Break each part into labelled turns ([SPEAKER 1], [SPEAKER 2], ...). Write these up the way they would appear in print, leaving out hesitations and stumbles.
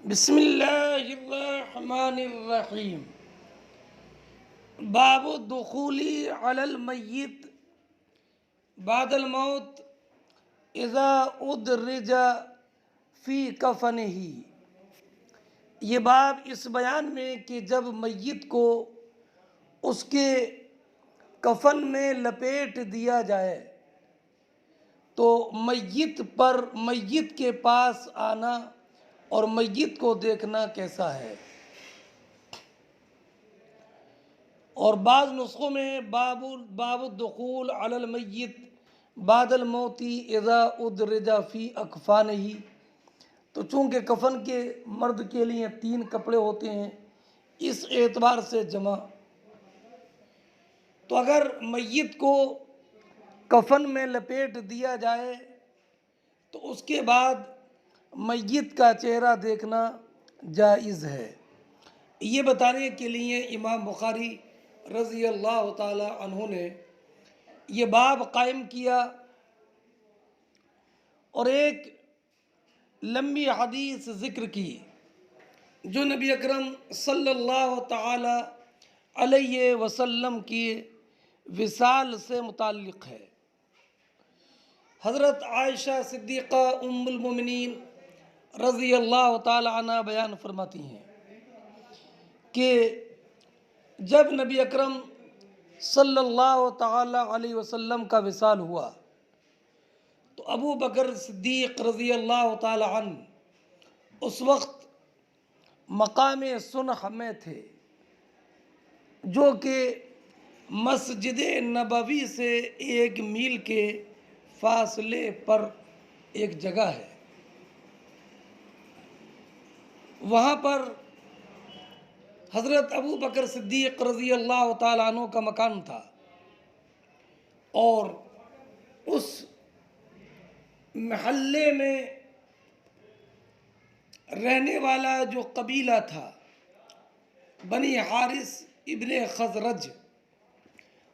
[SPEAKER 1] بسم اللہ الرحمن الرحیم۔ باب الدخول علی المیت بعد الموت اذا ادرج فی کفنہ۔ یہ باب اس بیان میں کہ جب میت کو اس کے کفن میں لپیٹ دیا جائے تو میت کے پاس آنا اور میت کو دیکھنا کیسا ہے۔ اور بعض نسخوں میں باب الدخول علی المیت بعد الموت اذا ادرج فی اکفانہ، تو چونکہ کفن کے مرد کے لیے 3 کپڑے ہوتے ہیں، اس اعتبار سے جمع۔ تو اگر میت کو کفن میں لپیٹ دیا جائے تو اس کے بعد میت کا چہرہ دیکھنا جائز ہے۔ یہ بتانے کے لیے امام بخاری رضی اللہ تعالی عنہ نے یہ باب قائم کیا اور ایک لمبی حدیث ذکر کی جو نبی اکرم صلی اللہ تعالی علیہ وسلم کی وصال سے متعلق ہے۔ حضرت عائشہ صدیقہ ام المومنین رضی اللہ تعالی عنہ بیان فرماتی ہیں کہ جب نبی اکرم صلی اللہ تعالی علیہ وسلم کا وصال ہوا تو ابو بکر صدیق رضی اللہ تعالی عنہ اس وقت مقام صنع میں تھے، جو کہ مسجد نبوی سے 1 میل کے فاصلے پر ایک جگہ ہے۔ وہاں پر حضرت ابو بکر صدیق رضی اللہ تعالیٰ عنہ کا مکان تھا، اور اس محلے میں رہنے والا جو قبیلہ تھا بنی حارث ابن خزرج،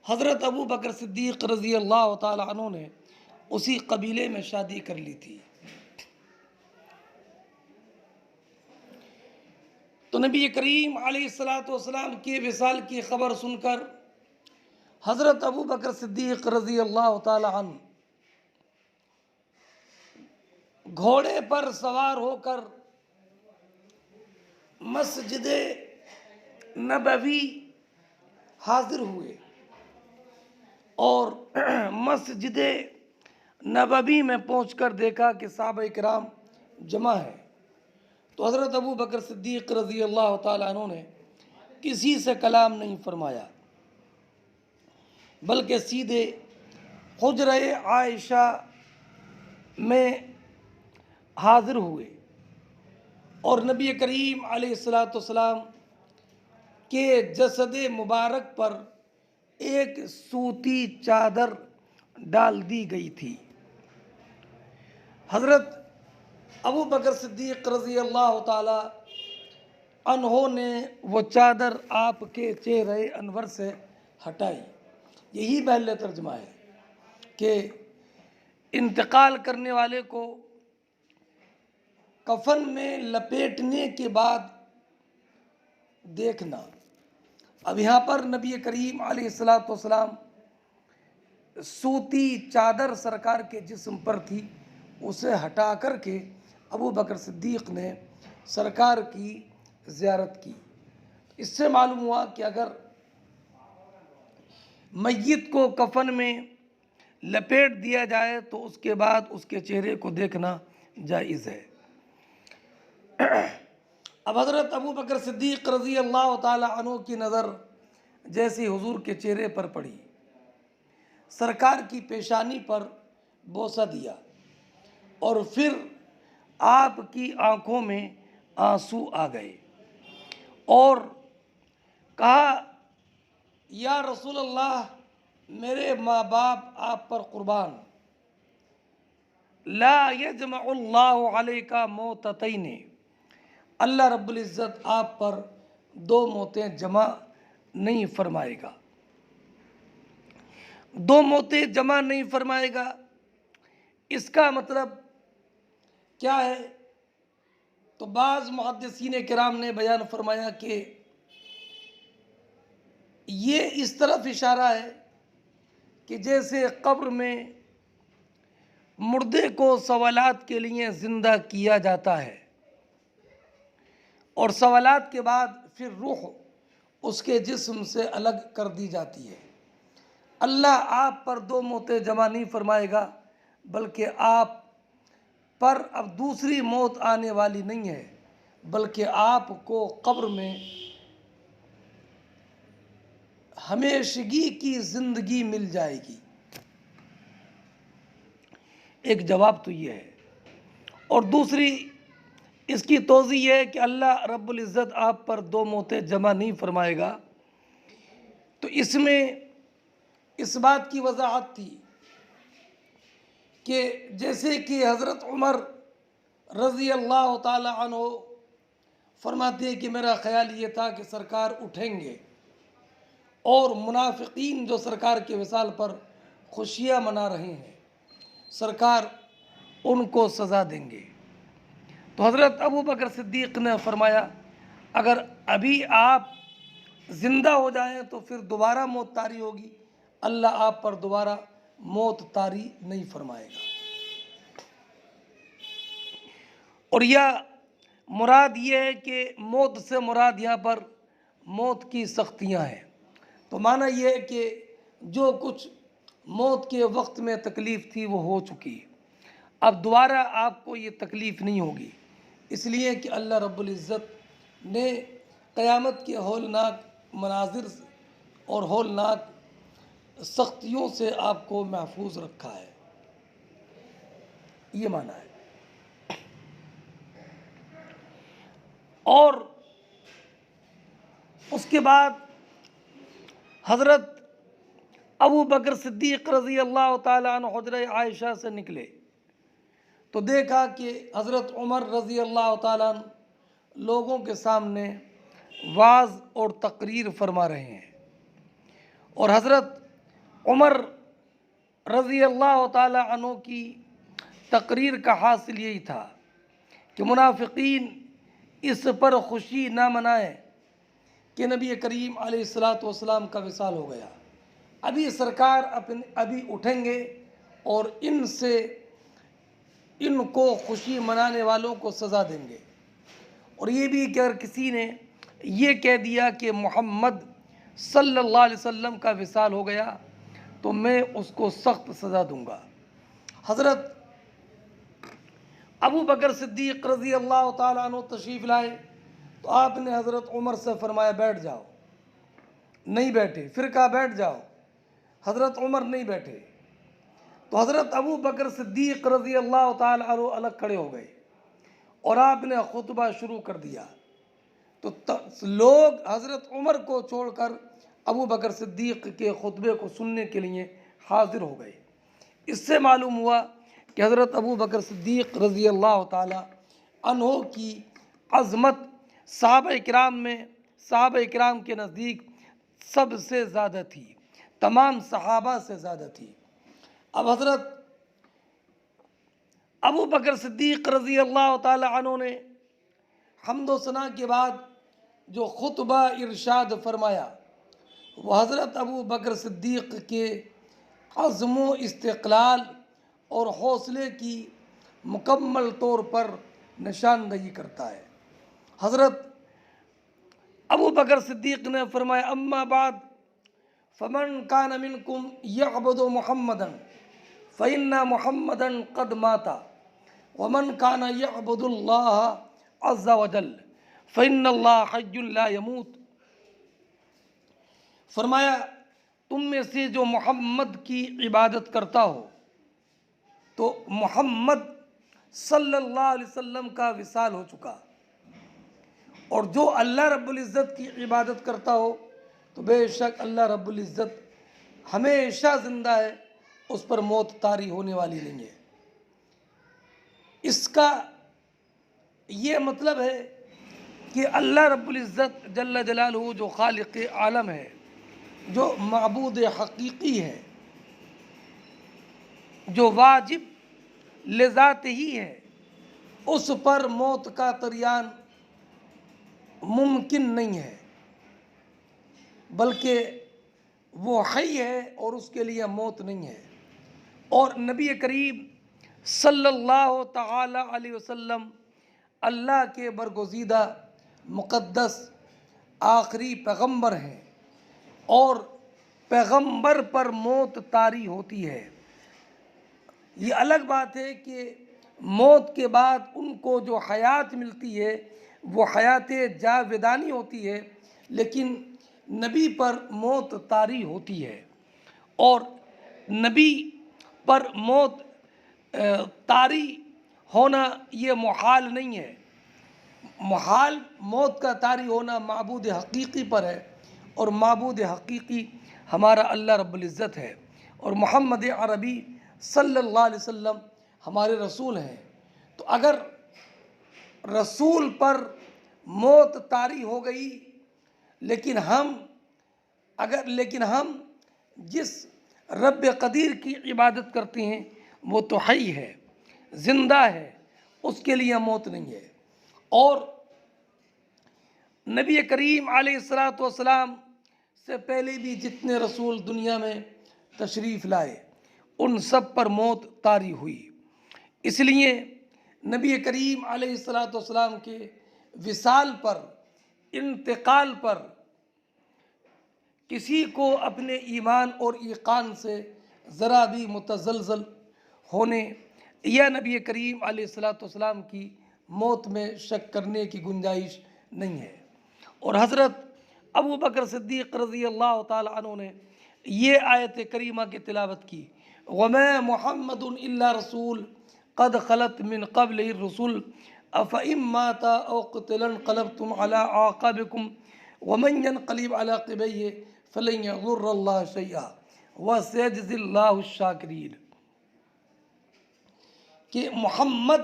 [SPEAKER 1] حضرت ابو بکر صدیق رضی اللہ تعالیٰ عنہ نے اسی قبیلے میں شادی کر لی تھی۔ تو نبی کریم علیہ السلام کے وصال کی خبر سن کر حضرت ابو بکر صدیق رضی اللہ تعالی عنہ گھوڑے پر سوار ہو کر مسجد نبوی حاضر ہوئے، اور مسجد نبوی میں پہنچ کر دیکھا کہ صحابہ کرام جمع ہیں۔ تو حضرت ابو بکر صدیق رضی اللہ تعالیٰ عنہ نے کسی سے کلام نہیں فرمایا، بلکہ سیدھے حجرہ عائشہ میں حاضر ہوئے، اور نبی کریم علیہ السلام کے جسد مبارک پر ایک سوتی چادر ڈال دی گئی تھی۔ حضرت ابو بکر صدیق رضی اللہ تعالی عنہ نے وہ چادر آپ کے چہرے انور سے ہٹائی۔ یہی محل ترجمہ ہے کہ انتقال کرنے والے کو کفن میں لپیٹنے کے بعد دیکھنا۔ اب یہاں پر نبی کریم علیہ السلام سوتی چادر سرکار کے جسم پر تھی، اسے ہٹا کر کے ابو بکر صدیق نے سرکار کی زیارت کی۔ اس سے معلوم ہوا کہ اگر میت کو کفن میں لپیٹ دیا جائے تو اس کے بعد اس کے چہرے کو دیکھنا جائز ہے۔ اب حضرت ابو بکر صدیق رضی اللہ تعالی عنہ کی نظر جیسی حضور کے چہرے پر پڑی، سرکار کی پیشانی پر بوسہ دیا، اور پھر آپ کی آنکھوں میں آنسو آ گئے، اور کہا یا رسول اللہ، میرے ماں باپ آپ پر قربان، لا یجمع اللہ علیک موتتین، اللہ رب العزت آپ پر 2 موتیں جمع نہیں فرمائے گا۔ 2 موتیں جمع نہیں فرمائے گا، اس کا مطلب کیا ہے؟ تو بعض محدثین کرام نے بیان فرمایا کہ یہ اس طرف اشارہ ہے کہ جیسے قبر میں مردے کو سوالات کے لیے زندہ کیا جاتا ہے اور سوالات کے بعد پھر روح اس کے جسم سے الگ کر دی جاتی ہے، اللہ آپ پر دو موتیں جمع نہیں فرمائے گا، بلکہ آپ پر اب دوسری موت آنے والی نہیں ہے، بلکہ آپ کو قبر میں ہمیشگی کی زندگی مل جائے گی۔ ایک جواب تو یہ ہے، اور دوسری اس کی توضیح یہ ہے کہ اللہ رب العزت آپ پر دو موتیں جمع نہیں فرمائے گا، تو اس میں اس بات کی وضاحت تھی کہ جیسے کہ حضرت عمر رضی اللہ تعالی عنہ فرماتے ہیں کہ میرا خیال یہ تھا کہ سرکار اٹھیں گے اور منافقین جو سرکار کے وصال پر خوشیاں منا رہے ہیں سرکار ان کو سزا دیں گے۔ تو حضرت ابو بکر صدیق نے فرمایا اگر ابھی آپ زندہ ہو جائیں تو پھر دوبارہ موت طاری ہوگی، اللہ آپ پر دوبارہ موت طاری نہیں فرمائے گا۔ اور یہ مراد یہ ہے کہ موت سے مراد یہاں پر موت کی سختیاں ہیں، تو معنی یہ ہے کہ جو کچھ موت کے وقت میں تکلیف تھی وہ ہو چکی، اب دوبارہ آپ کو یہ تکلیف نہیں ہوگی، اس لیے کہ اللہ رب العزت نے قیامت کے ہولناک مناظر اور ہولناک سختیوں سے آپ کو محفوظ رکھا ہے، یہ معنی ہے۔ اور اس کے بعد حضرت ابو بکر صدیق رضی اللہ تعالیٰ عنہ حجرہ عائشہ سے نکلے تو دیکھا کہ حضرت عمر رضی اللہ تعالیٰ عنہ لوگوں کے سامنے وعظ اور تقریر فرما رہے ہیں، اور حضرت عمر رضی اللہ تعالیٰ عنہ کی تقریر کا حاصل یہی تھا کہ منافقین اس پر خوشی نہ منائیں کہ نبی کریم علیہ الصلاۃ والسلام کا وصال ہو گیا، ابھی سرکار ابھی اٹھیں گے اور ان کو خوشی منانے والوں کو سزا دیں گے، اور یہ بھی کہ اگر کسی نے یہ کہہ دیا کہ محمد صلی اللہ علیہ وسلم کا وصال ہو گیا تو میں اس کو سخت سزا دوں گا۔ حضرت ابو بکر صدیق رضی اللہ تعالیٰ عنہ تشریف لائے تو آپ نے حضرت عمر سے فرمایا بیٹھ جاؤ، نہیں بیٹھے، پھر کہا بیٹھ جاؤ، حضرت عمر نہیں بیٹھے، تو حضرت ابو بکر صدیق رضی اللہ تعالیٰ عنہ الگ کھڑے ہو گئے اور آپ نے خطبہ شروع کر دیا، تو لوگ حضرت عمر کو چھوڑ کر ابو بکر صدیق کے خطبے کو سننے کے لیے حاضر ہو گئے۔ اس سے معلوم ہوا کہ حضرت ابو بکر صدیق رضی اللہ تعالی عنہ کی عظمت صحابہ کرام کے نزدیک سب سے زیادہ تھی، تمام صحابہ سے زیادہ تھی۔ اب حضرت ابو بکر صدیق رضی اللہ تعالی عنہ نے حمد و ثنا کے بعد جو خطبہ ارشاد فرمایا وہ حضرت ابو بکر صدیق کے عزم و استقلال اور حوصلے کی مکمل طور پر نشاندہی کرتا ہے۔ حضرت ابو بکر صدیق نے فرمایا اما بعد فمن کان منکم یعبد محمدا فإن محمدا قد مات ومن کان یعبد اللہ عز وجل فإن اللہ حی لا يموت۔ فرمایا تم میں سے جو محمد کی عبادت کرتا ہو تو محمد صلی اللہ علیہ وسلم کا وصال ہو چکا، اور جو اللہ رب العزت کی عبادت کرتا ہو تو بے شک اللہ رب العزت ہمیشہ زندہ ہے، اس پر موت طاری ہونے والی نہیں ہے۔ اس کا یہ مطلب ہے کہ اللہ رب العزت جل جلالہ جو خالق عالم ہے، جو معبود حقیقی ہے، جو واجب لذات ہی ہے، اس پر موت کا تریان ممکن نہیں ہے، بلکہ وہ حی ہے اور اس کے لیے موت نہیں ہے۔ اور نبی کریم صلی اللہ تعالی علیہ وسلم اللہ کے برگزیدہ مقدس آخری پیغمبر ہیں، اور پیغمبر پر موت طاری ہوتی ہے۔ یہ الگ بات ہے کہ موت کے بعد ان کو جو حیات ملتی ہے وہ حیات جاودانی ہوتی ہے، لیکن نبی پر موت طاری ہوتی ہے، اور نبی پر موت طاری ہونا یہ محال نہیں ہے۔ محال موت کا طاری ہونا معبود حقیقی پر ہے، اور معبود حقیقی ہمارا اللہ رب العزت ہے، اور محمد عربی صلی اللہ علیہ وسلم ہمارے رسول ہیں۔ تو اگر رسول پر موت طاری ہو گئی، لیکن ہم جس رب قدیر کی عبادت کرتے ہیں وہ تو حی ہے، زندہ ہے، اس کے لیے موت نہیں ہے۔ اور نبی کریم علیہ الصلاۃ والسلام سے پہلے بھی جتنے رسول دنیا میں تشریف لائے ان سب پر موت طاری ہوئی۔ اس لیے نبی کریم علیہ الصلاۃ والسلام کے وصال پر، انتقال پر کسی کو اپنے ایمان اور ایقان سے ذرا بھی متزلزل ہونے یا نبی کریم علیہ الصلاۃ والسلام کی موت میں شک کرنے کی گنجائش نہیں ہے۔ اور حضرت ابو بکر صدیق رضی اللہ تعالی عنہ نے یہ آیت کریمہ کی تلاوت کی، وَمَا مُحَمَّدٌ إِلَّا رَسُولٌ قَدْ خَلَتْ مِن قَبْلِهِ الرُّسُلُ أَفَإِن مَّاتَ أَوْ قُتِلَ انقَلَبْتُمْ عَلَىٰ أَعْقَابِكُمْ وَمَن يَنقَلِبْ عَلَىٰ عَقِبَيْهِ فَلَن يَضُرَّ اللَّهَ شَيْئًا وَسَيَجْزِي اللَّهُ الشَّاكِرِينَ، کہ محمد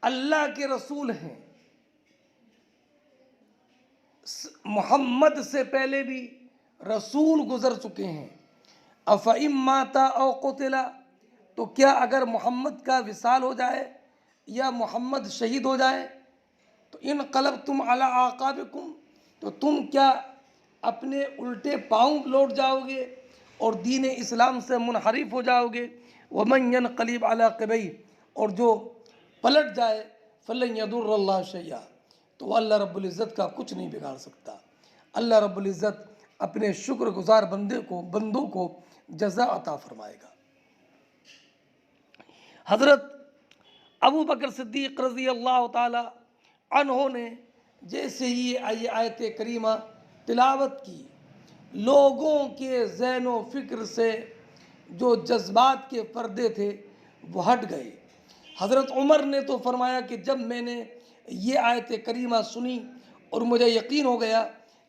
[SPEAKER 1] اللہ کے رسول ہیں۔ محمد سے پہلے بھی رسول گزر چکے ہیں۔ افَإِن مَّاتَ أَوْ قُتِلَ، تو کیا اگر محمد کا وصال ہو جائے یا محمد شہید ہو جائے تو انقلبتم علی اعقابکم، تو تم کیا اپنے الٹے پاؤں لوٹ جاؤ گے اور دین اسلام سے منحرف ہو جاؤ گے؟ وَمَن يَنقَلِبْ عَلَىٰ عَقِبَيْهِ، اور جو پلٹ جائے فَلَن يَضُرَّ اللَّهَ شَيْئًا، تو وہ اللہ رب العزت کا کچھ نہیں بگاڑ سکتا۔ اللہ رب العزت اپنے شکر گزار بندوں کو جزا عطا فرمائے گا۔ حضرت ابو بکر صدیق رضی اللہ تعالی عنہ نے جیسے ہی یہ آیت کریمہ تلاوت کی، لوگوں کے ذہن و فکر سے جو جذبات کے پردے تھے وہ ہٹ گئے۔ حضرت عمر نے تو فرمایا کہ جب میں نے یہ آیت کریمہ سنی اور مجھے یقین ہو گیا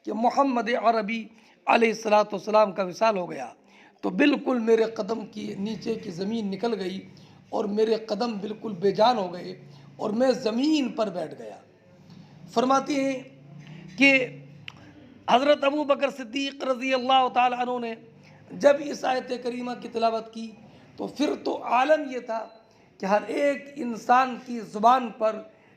[SPEAKER 1] کہ محمد عربی علیہ الصلاۃ والسلام کا وصال ہو گیا، تو بالکل میرے قدم کی نیچے کی زمین نکل گئی اور میرے قدم بالکل بے جان ہو گئے اور میں زمین پر بیٹھ گیا۔ فرماتے ہیں کہ حضرت ابو بکر صدیق رضی اللہ تعالی عنہ نے جب اس آیت کریمہ کی تلاوت کی تو پھر تو عالم یہ تھا کہ ہر ایک انسان کی زبان پر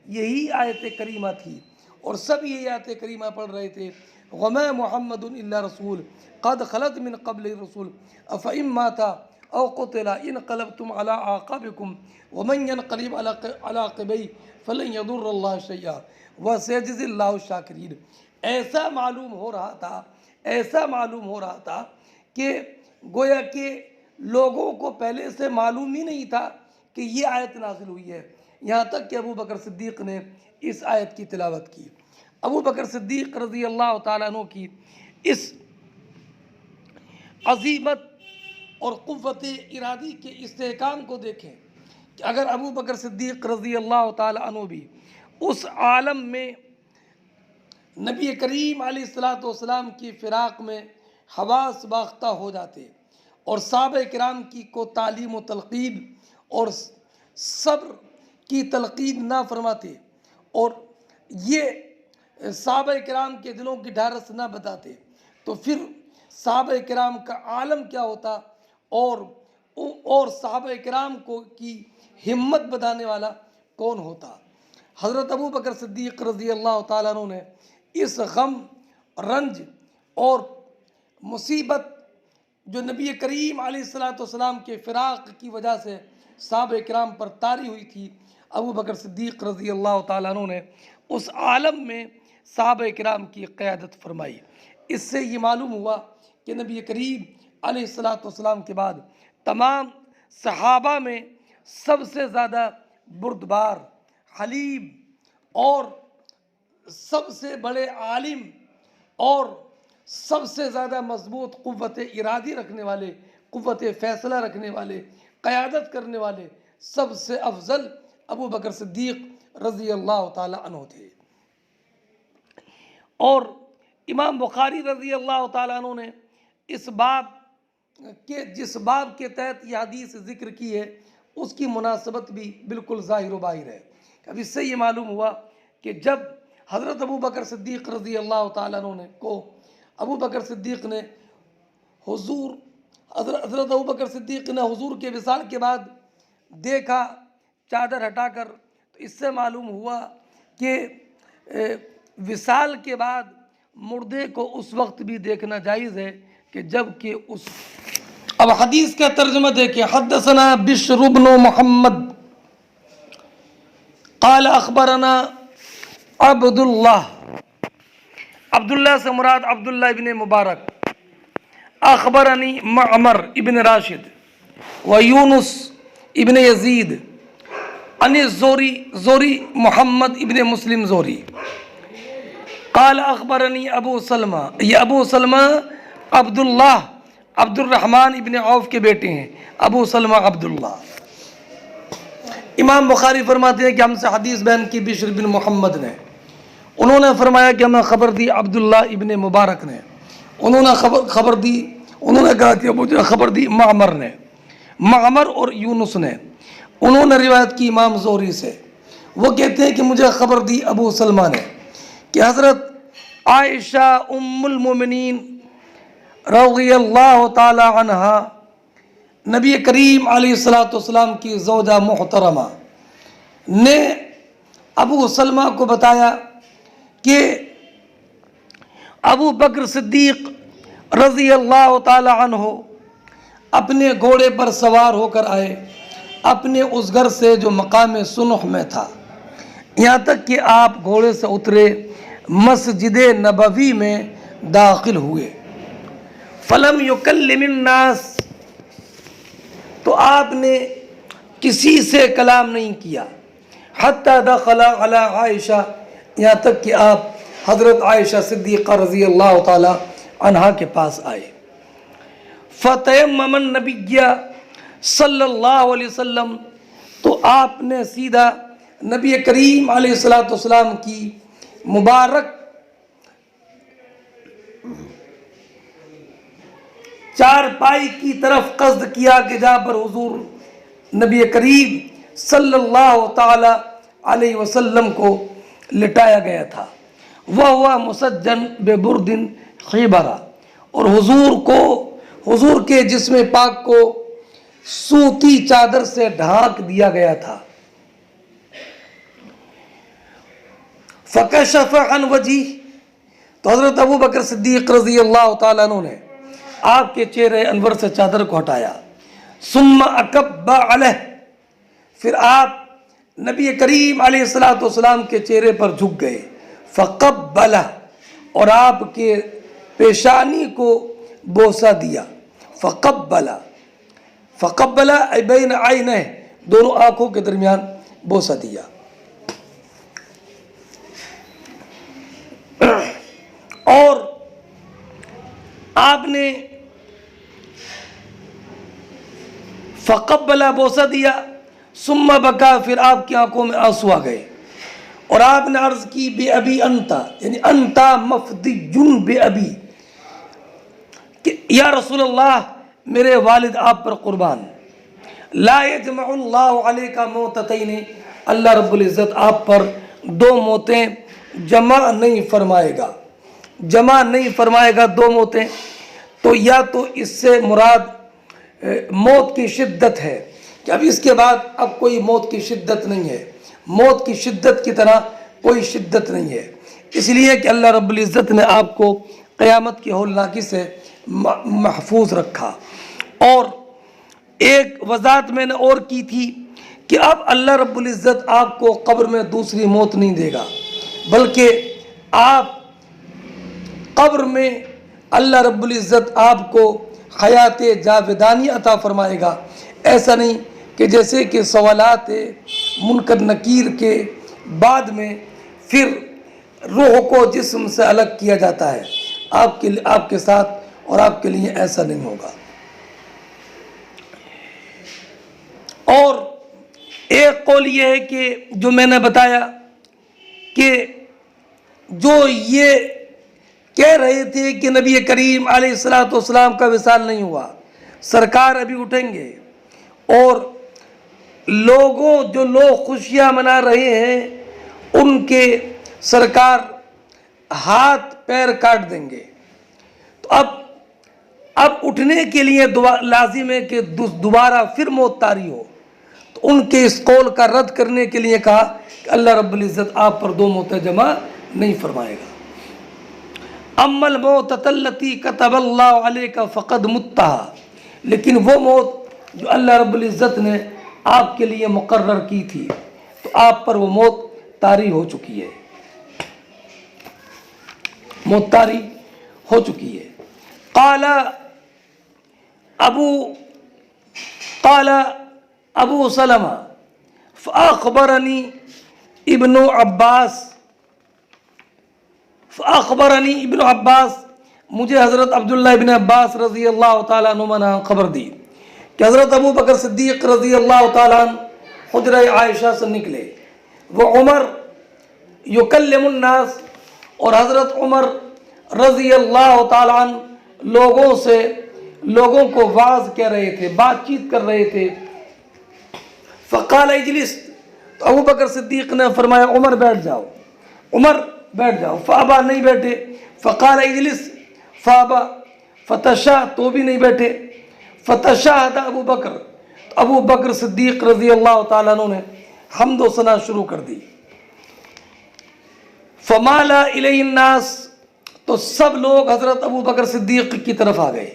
[SPEAKER 1] یہی آیت کریمہ تھی اور سب یہ آیت کریمہ پڑھ رہے تھے، وَمَا مُحَمَّدٌ إِلَّا رَسُولٌ قَدْ خَلَتْ مِن قَبْلِهِ الرُّسُلُ أَفَإِن مَّاتَ أَوْ قُتِلَ انقلبتم عَلَىٰ أَعْقَابِكُمْ وَمَن يَنقَلِبْ عَلَىٰ عَقِبَيْهِ فَلَن يَضُرَّ اللَّهَ شَيْئًا وَسَيَجْزِي اللَّهُ الشَّاكِرِينَ۔ ایسا معلوم ہو رہا تھا کہ گویا کہ لوگوں کو پہلے سے معلوم ہی نہیں تھا کہ یہ آیت نازل ہوئی ہے، یہاں تک کہ ابو بکر صدیق نے اس آیت کی تلاوت کی۔ ابو بکر صدیق رضی اللہ تعالیٰ عنہ کی اس عظیمت اور قوت ارادی کے استحکام کو دیکھیں کہ اگر ابو بکر صدیق رضی اللہ تعالیٰ عنہ بھی اس عالم میں نبی کریم علیہ الصلاۃ والسلام کی فراق میں حواس باختہ ہو جاتے اور صحابہ کرام کو تعلیم و تلقین اور صبر کی تلقین نہ فرماتے اور یہ صحابہ کرام کے دلوں کی ڈھارس نہ بتاتے، تو پھر صحابہ کرام کا عالم کیا ہوتا، اور صحابہ کرام کی ہمت بتانے والا کون ہوتا؟ حضرت ابو بکر صدیق رضی اللہ تعالیٰ عنہ نے اس غم، رنج اور مصیبت جو نبی کریم علیہ الصلاۃ والسلام کے فراق کی وجہ سے صحابہ کرام پر طاری ہوئی تھی، ابو بکر صدیق رضی اللہ تعالیٰ عنہ نے اس عالم میں صحابہ کرام کی قیادت فرمائی۔ اس سے یہ معلوم ہوا کہ نبی کریم علیہ الصلاۃ والسلام کے بعد تمام صحابہ میں سب سے زیادہ بردبار، حلیم اور سب سے بڑے عالم اور سب سے زیادہ مضبوط قوت ارادی رکھنے والے، قوت فیصلہ رکھنے والے، قیادت کرنے والے سب سے افضل ابو بکر صدیق رضی اللہ تعالی عنہ تھے۔ اور امام بخاری رضی اللہ تعالیٰ عنہ نے اس باب کے جس باب کے تحت یہ حدیث ذکر کی ہے اس کی مناسبت بھی بالکل ظاہر و باہر ہے۔ اب اس سے یہ معلوم ہوا کہ جب حضرت ابو بکر صدیق رضی اللہ تعالیٰ عنہ ابو بکر صدیق نے حضرت ابو بکر صدیق نے حضور کے وصال کے بعد دیکھا چادر ہٹا کر، تو اس سے معلوم ہوا کہ وصال کے بعد مردے کو اس وقت بھی دیکھنا جائز ہے کہ جب کہ اب حدیث کا ترجمہ دیکھیں۔ حدثنا بشر بن محمد قال اخبرنا عبداللہ سے مراد عبداللہ ابن مبارک، اخبرنی معمر ابن راشد و یونس ابن یزید عن زوری محمد ابن مسلم زوری قال اخبرنی ابو سلمہ، یہ ابو سلمہ عبداللہ عبد الرحمن ابن عوف کے بیٹے ہیں، ابو سلمہ عبداللہ۔ امام بخاری فرماتے ہیں کہ ہم سے حدیث بیان کی بشر بن محمد نے، انہوں نے فرمایا کہ ہمیں خبر دی عبداللہ ابن مبارک نے، انہوں نے کہا کہ مجھے خبر دی معمر اور یونس نے، انہوں نے روایت کی امام زہری سے، وہ کہتے ہیں کہ مجھے خبر دی ابو سلمہ نے کہ حضرت عائشہ ام المومنین رضی اللہ تعالی عنہا نبی کریم علیہ الصلاۃ والسلام کی زوجہ محترمہ نے ابو سلمہ کو بتایا کہ ابو بکر صدیق رضی اللہ تعالی عنہ اپنے گھوڑے پر سوار ہو کر آئے اپنے اس گھر سے جو مقام سنح میں تھا، یہاں تک کہ آپ گھوڑے سے اترے، مسجد نبوی میں داخل ہوئے، فلم یکلم الناس، تو آپ نے کسی سے کلام نہیں کیا، حتی دخل علی عائشہ، یہاں تک کہ آپ حضرت عائشہ صدیقہ رضی اللہ تعالی عنہا کے پاس آئے۔ فتیمم النبی صلی اللہ علیہ وسلم، تو آپ نے سیدھا نبی کریم علیہ الصلاۃ والسلام کی مبارک چارپائی کی طرف قصد کیا کہ جہاں پر حضور نبی کریم صلی اللہ تعالی علیہ وسلم کو لٹایا گیا تھا، وہ مسجن ببرد خیبرہ، اور حضور کے جسم پاک کو سوتی چادر سے ڈھانک دیا گیا تھا۔ فکشف عن وجہہ، تو حضرت ابو بکر صدیق رضی اللہ تعالیٰ عنہ نے آپ کے چہرے انور سے چادر کو ہٹایا، ثم اکب علیہ، پھر آپ نبی کریم علیہ الصلاۃ والسلام کے چہرے پر جھک گئے، فقبلہ، اور آپ کے پیشانی کو بوسہ دیا، فقبلہ ای بین عینہ، دونوں آنکھوں کے درمیان بوسہ دیا۔ اور آپ نے فقبلہ بوسہ دیا، ثم بکا، پھر آپ کی آنکھوں میں آنسو آ گئے، اور آپ نے عرض کی بے ابی انتا، یعنی انتا مفدیٌ بے ابی، کہ یا رسول اللہ میرے والد آپ پر قربان، لا یجمع اللہ علیک موتتین، اللہ رب العزت آپ پر دو موتیں جمع نہیں فرمائے گا دو موتیں۔ تو یا تو اس سے مراد موت کی شدت ہے کہ اب اس کے بعد اب کوئی موت کی شدت نہیں ہے، موت کی شدت کی طرح کوئی شدت نہیں ہے، اس لیے کہ اللہ رب العزت نے آپ کو قیامت کی ہولناکی سے محفوظ رکھا۔ اور ایک وضاحت میں نے اور کی تھی کہ اب اللہ رب العزت آپ کو قبر میں دوسری موت نہیں دے گا، بلکہ آپ قبر میں اللہ رب العزت آپ کو حیات جاودانی عطا فرمائے گا۔ ایسا نہیں کہ جیسے کہ سوالات منکر نکیر کے بعد میں پھر روح کو جسم سے الگ کیا جاتا ہے، آپ کے ساتھ اور آپ کے لیے ایسا نہیں ہوگا۔ اور ایک قول یہ ہے کہ جو میں نے بتایا کہ جو یہ کہہ رہے تھے کہ نبی کریم علیہ السلام کا وصال نہیں ہوا، سرکار ابھی اٹھیں گے، اور جو لوگ خوشیاں منا رہے ہیں ان کے سرکار ہاتھ پیر کاٹ دیں گے۔ تو اب اٹھنے کے لیے لازم ہے کہ دوبارہ پھر موت طاری ہو، تو ان کے اس قول کا رد کرنے کے لیے کہا کہ اللہ رب العزت آپ پر دو موتیں جمع نہیں فرمائے گا۔ اما الموتۃ التی کتب اللہ علیک فقد متھا، لیکن وہ موت جو اللہ رب العزت نے آپ کے لیے مقرر کی تھی تو آپ پر وہ موت طاری ہو چکی ہے، موت طاری ہو چکی ہے۔ قال ابو سلمہ فأخبرنی ابن عباس، مجھے حضرت عبداللہ ابن عباس رضی اللہ تعالیٰ عنہ نے خبر دی کہ حضرت ابو بکر صدیق رضی اللہ تعالیٰ عنہ حجرہ عائشہ سے نکلے، وہ عمر یکلم الناس، اور حضرت عمر رضی اللہ تعالیٰ عنہ لوگوں کو واعظ کہہ رہے تھے، بات چیت کر رہے تھے۔ فقال اجلس، تو ابو بکر صدیق نے فرمایا عمر بیٹھ جاؤ، عمر بیٹھ جاؤ، فابا نہیں بیٹھے، فقال اجلس فابا، فتشا تو بھی نہیں بیٹھے، فتشاہد ابو بکر، تو ابو بکر صدیق رضی اللہ تعالیٰ عنہ نے حمد و ثنا شروع کر دی۔ فمالا الیہ الناس، تو سب لوگ حضرت ابو بکر صدیق کی طرف آ گئے،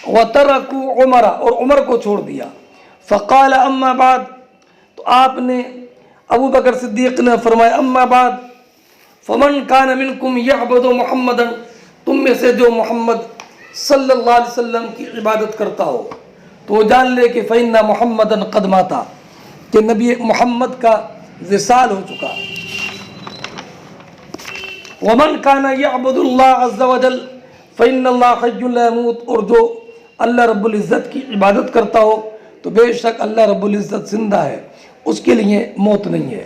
[SPEAKER 1] وترکوا عمر، اور عمر کو چھوڑ دیا۔ فقال اما بعد، تو آپ نے ابو بکر صدیق نے فرمایا اما بعد، فمن کان منکم یعبد محمدا، تم میں سے جو محمد صلی اللہ علیہ وسلم کی عبادت کرتا ہو تو وہ جان لے کہ فإن محمدا قد ماتا، کہ نبی محمد کا وصال ہو چکا۔ ومن کان یعبد اللہ عز وجل فإن اللہ حی لا یموت، اور جو اللہ رب العزت کی عبادت کرتا ہو تو بے شک اللہ رب العزت زندہ ہے، اس کے لیے موت نہیں ہے۔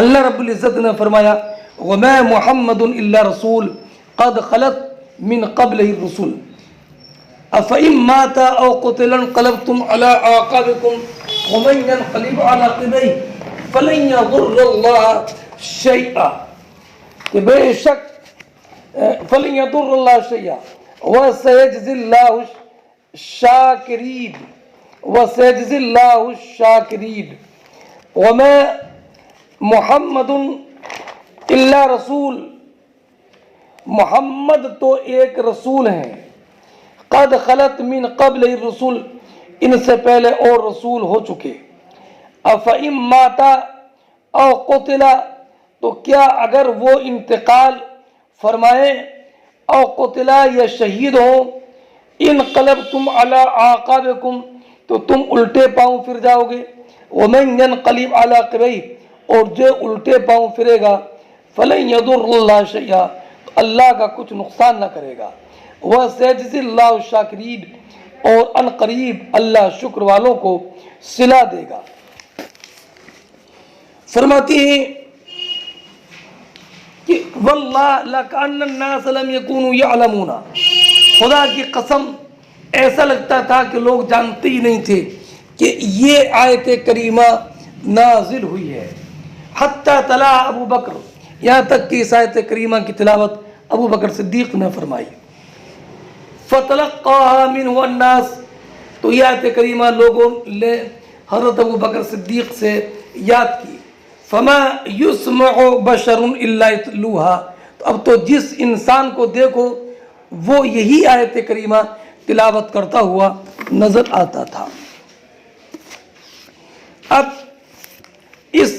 [SPEAKER 1] اللہ رب العزت نے فرمایا وما محمد الا رسول قد خلت من قبلہ الرسل افإن مات او قتل انقلبتم على اعقابكم ومن ينقلب على عقبيه فلن يضر الله شيئا، کہ بے شک فلن يضر الله شيئا وسيجزي الله الشاكرين وسيجزي الله الشاكرين وما محمد الا رسول، محمد تو ایک رسول ہیں، قد خلت من قبل الرسول، ان سے پہلے اور رسول ہو چکے، افإن مات او قتل، تو کیا اگر وہ انتقال فرمائے او قتل یا شہید ہو، انقلبتم علی اعقابکم، تو تم الٹے پاؤں پھر جاؤ گے، ومن ينقلب علی عقبیہ، اور جو الٹے پاؤں پھرے گا، فلن یضر اللہ شیئا، تو اللہ کا کچھ نقصان نہ کرے گا، وسيجزي اللہ الشاکرین، اور ان قریب اللہ شکر والوں کو صلہ دے گا۔ فرماتی ہیں کہ واللہ لکأن الناس لم يكونوا يعلمون، خدا کی قسم ایسا لگتا تھا کہ لوگ جانتے ہی نہیں تھے کہ یہ آیت کریمہ نازل ہوئی ہے۔ حتیٰ تلا ابو بکر، یہاں تک کہ اس آیت کریمہ کی تلاوت ابو بکر صدیق نے فرمائی۔ فتلقاها منه الناس، تو یہ آیت کریمہ لوگوں نے حضرت ابو بکر صدیق سے یاد کی۔ فما یسمع بشر الا یتلوها، تو اب تو جس انسان کو دیکھو وہ یہی آیت کریمہ تلاوت کرتا ہوا نظر آتا تھا۔ اب اس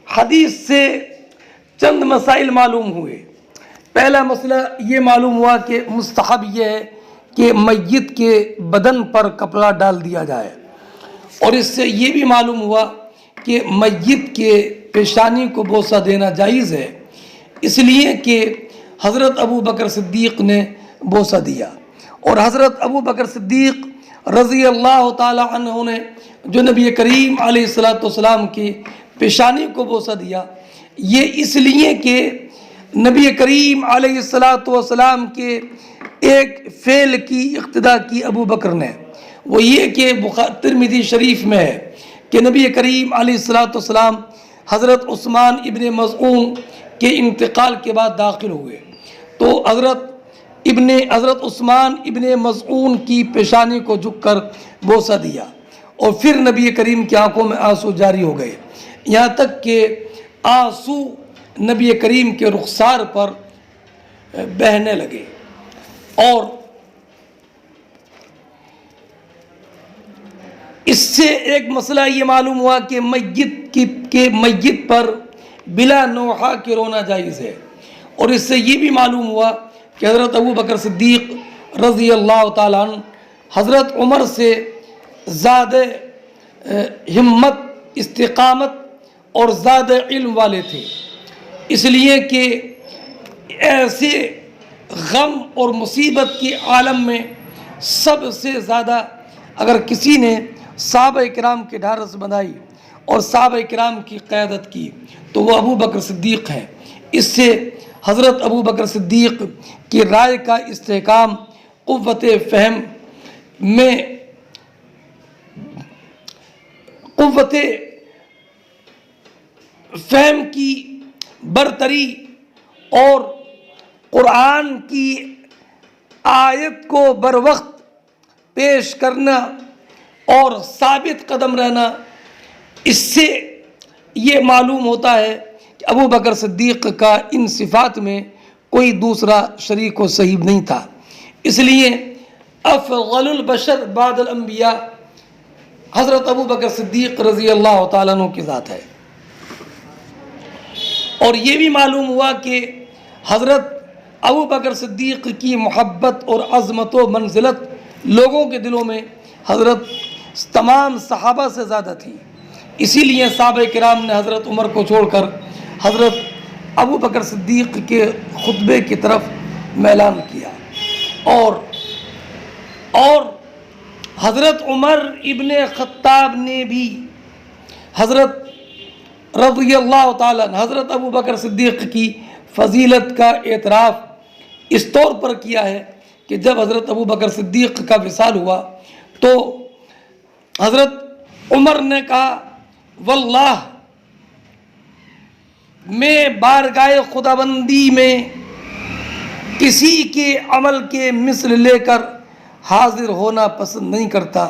[SPEAKER 1] حدیث سے چند مسائل معلوم ہوئے۔ پہلا مسئلہ یہ معلوم ہوا کہ مستحب یہ ہے کہ میت کے بدن پر کپڑا ڈال دیا جائے، اور اس سے یہ بھی معلوم ہوا کہ میت کے پیشانی کو بوسہ دینا جائز ہے، اس لیے کہ حضرت ابو بکر صدیق نے بوسہ دیا، اور حضرت ابو بکر صدیق رضی اللہ تعالی عنہ نے جو نبی کریم علیہ السلام کی پیشانی کو بوسہ دیا، یہ اس لیے کہ نبی کریم علیہ السلام کے ایک فعل کی اقتدا کی ابو بکر نے، وہ یہ کہ ترمذی شریف میں ہے کہ نبی کریم علیہ السلام حضرت عثمان ابن مظعون کے انتقال کے بعد داخل ہوئے، تو حضرت عثمان ابن مظعون کی پیشانی کو جھک کر بوسہ دیا، اور پھر نبی کریم کی آنکھوں میں آنسو جاری ہو گئے، یہاں تک کہ آنسو نبی کریم کے رخسار پر بہنے لگے۔ اور اس سے ایک مسئلہ یہ معلوم ہوا کہ میت پر بلا نوحہ کے رونا جائز ہے، اور اس سے یہ بھی معلوم ہوا کہ حضرت ابو بکر صدیق رضی اللہ تعالیٰ عنہ حضرت عمر سے زیادہ ہمت، استقامت اور زیادہ علم والے تھے، اس لیے کہ ایسے غم اور مصیبت کے عالم میں سب سے زیادہ اگر کسی نے صحابہ کرام کی ڈھارس بندھائی اور صحابہ کرام کی قیادت کی تو وہ ابو بکر صدیق ہیں۔ اس سے حضرت ابو بکر صدیق کی رائے کا استحکام، قوت فہم کی برتری اور قرآن کی آیت کو بر وقت پیش کرنا اور ثابت قدم رہنا، اس سے یہ معلوم ہوتا ہے کہ ابو بکر صدیق کا ان صفات میں کوئی دوسرا شریک و صحیب نہیں تھا، اس لیے افضل البشر بعد الانبیاء حضرت ابو بکر صدیق رضی اللہ تعالیٰ عنہ کی ذات ہے۔ اور یہ بھی معلوم ہوا کہ حضرت ابو بکر صدیق کی محبت اور عظمت و منزلت لوگوں کے دلوں میں حضرت تمام صحابہ سے زیادہ تھی، اسی لیے صحابہ کرام نے حضرت عمر کو چھوڑ کر حضرت ابو بکر صدیق کے خطبے کی طرف میلان کیا، اور حضرت عمر ابن خطاب نے بھی حضرت رضی اللہ تعالیٰ حضرت ابو بکر صدیق کی فضیلت کا اعتراف اس طور پر کیا ہے کہ جب حضرت ابو بکر صدیق کا وصال ہوا تو حضرت عمر نے کہا واللہ میں بارگاہ خداوندی میں کسی کے عمل کے مثل لے کر حاضر ہونا پسند نہیں کرتا،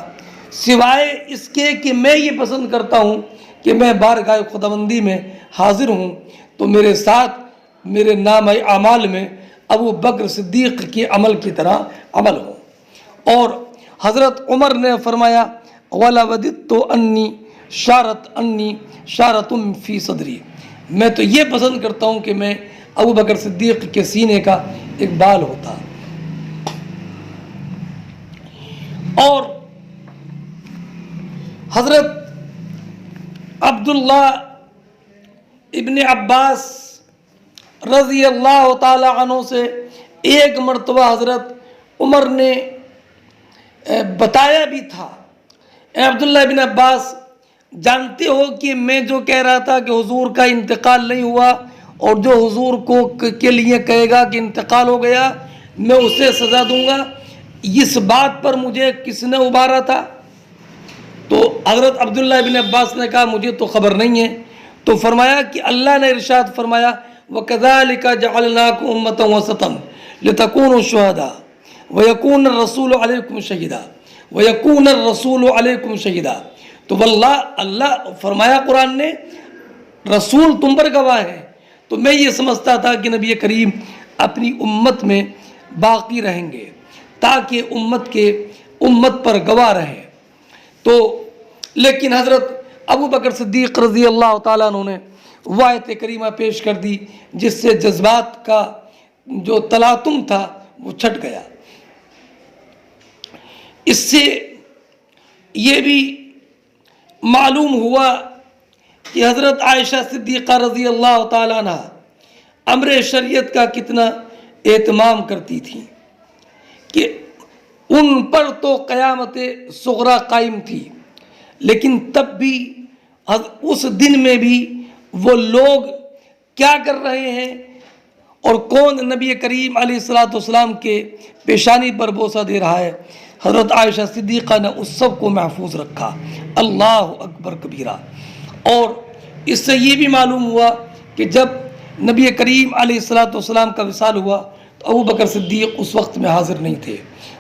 [SPEAKER 1] سوائے اس کے کہ میں یہ پسند کرتا ہوں کہ میں بارگاہ خداوندی میں حاضر ہوں تو میرے ساتھ میرے نامہ اعمال میں ابو بکر صدیق کے عمل کی طرح عمل ہو۔ اور حضرت عمر نے فرمایا وَلَا وَدِدْتُ أَنِّي شَارَةٌ فِي صَدْرِي، میں تو یہ پسند کرتا ہوں کہ میں ابو بکر صدیق کے سینے کا ایک بال ہوتا۔ اور حضرت عبداللہ ابن عباس رضی اللہ تعالی عنہ سے ایک مرتبہ حضرت عمر نے بتایا بھی تھا، اے عبداللہ ابن عباس جانتے ہو کہ میں جو کہہ رہا تھا کہ حضور کا انتقال نہیں ہوا، اور جو حضور کو کے لیے کہے گا کہ انتقال ہو گیا میں اسے سزا دوں گا، اس بات پر مجھے کس نے ابھارا تھا؟ تو حضرت عبداللہ ابن عباس نے کہا مجھے تو خبر نہیں ہے، تو فرمایا کہ اللہ نے ارشاد فرمایا وَكَذَلِكَ جَعَلْنَاكُمْ أُمَّةً وَسَطًا لِتَكُونُوا شُهَدَاءَ وَيَكُونَ الرَّسُولُ عَلَيْكُمْ شَهِيدًا تو واللہ اللہ فرمایا قرآن نے رسول تم پر گواہ ہے، تو میں یہ سمجھتا تھا کہ نبی کریم اپنی امت میں باقی رہیں گے تاکہ امت پر گواہ رہیں۔ تو لیکن حضرت ابو بکر صدیق رضی اللہ تعالیٰ عنہ نے وہ آیت کریمہ پیش کر دی جس سے جذبات کا جو تلاطم تھا وہ چھٹ گیا۔ اس سے یہ بھی معلوم ہوا کہ حضرت عائشہ صدیقہ رضی اللہ تعالیٰ عنہ امر شریعت کا کتنا اہتمام کرتی تھیں، کہ ان پر تو قیامت صغریٰ قائم تھی، لیکن تب بھی اس دن میں بھی وہ لوگ کیا کر رہے ہیں اور کون نبی کریم علیہ الصلوۃ والسلام کے پیشانی پر بوسہ دے رہا ہے، حضرت عائشہ صدیقہ نے اس سب کو محفوظ رکھا۔ اللہ اکبر کبیرہ۔ اور اس سے یہ بھی معلوم ہوا کہ جب نبی کریم علیہ الصلوۃ والسلام کا وصال ہوا تو ابو بکر صدیق اس وقت میں حاضر نہیں تھے،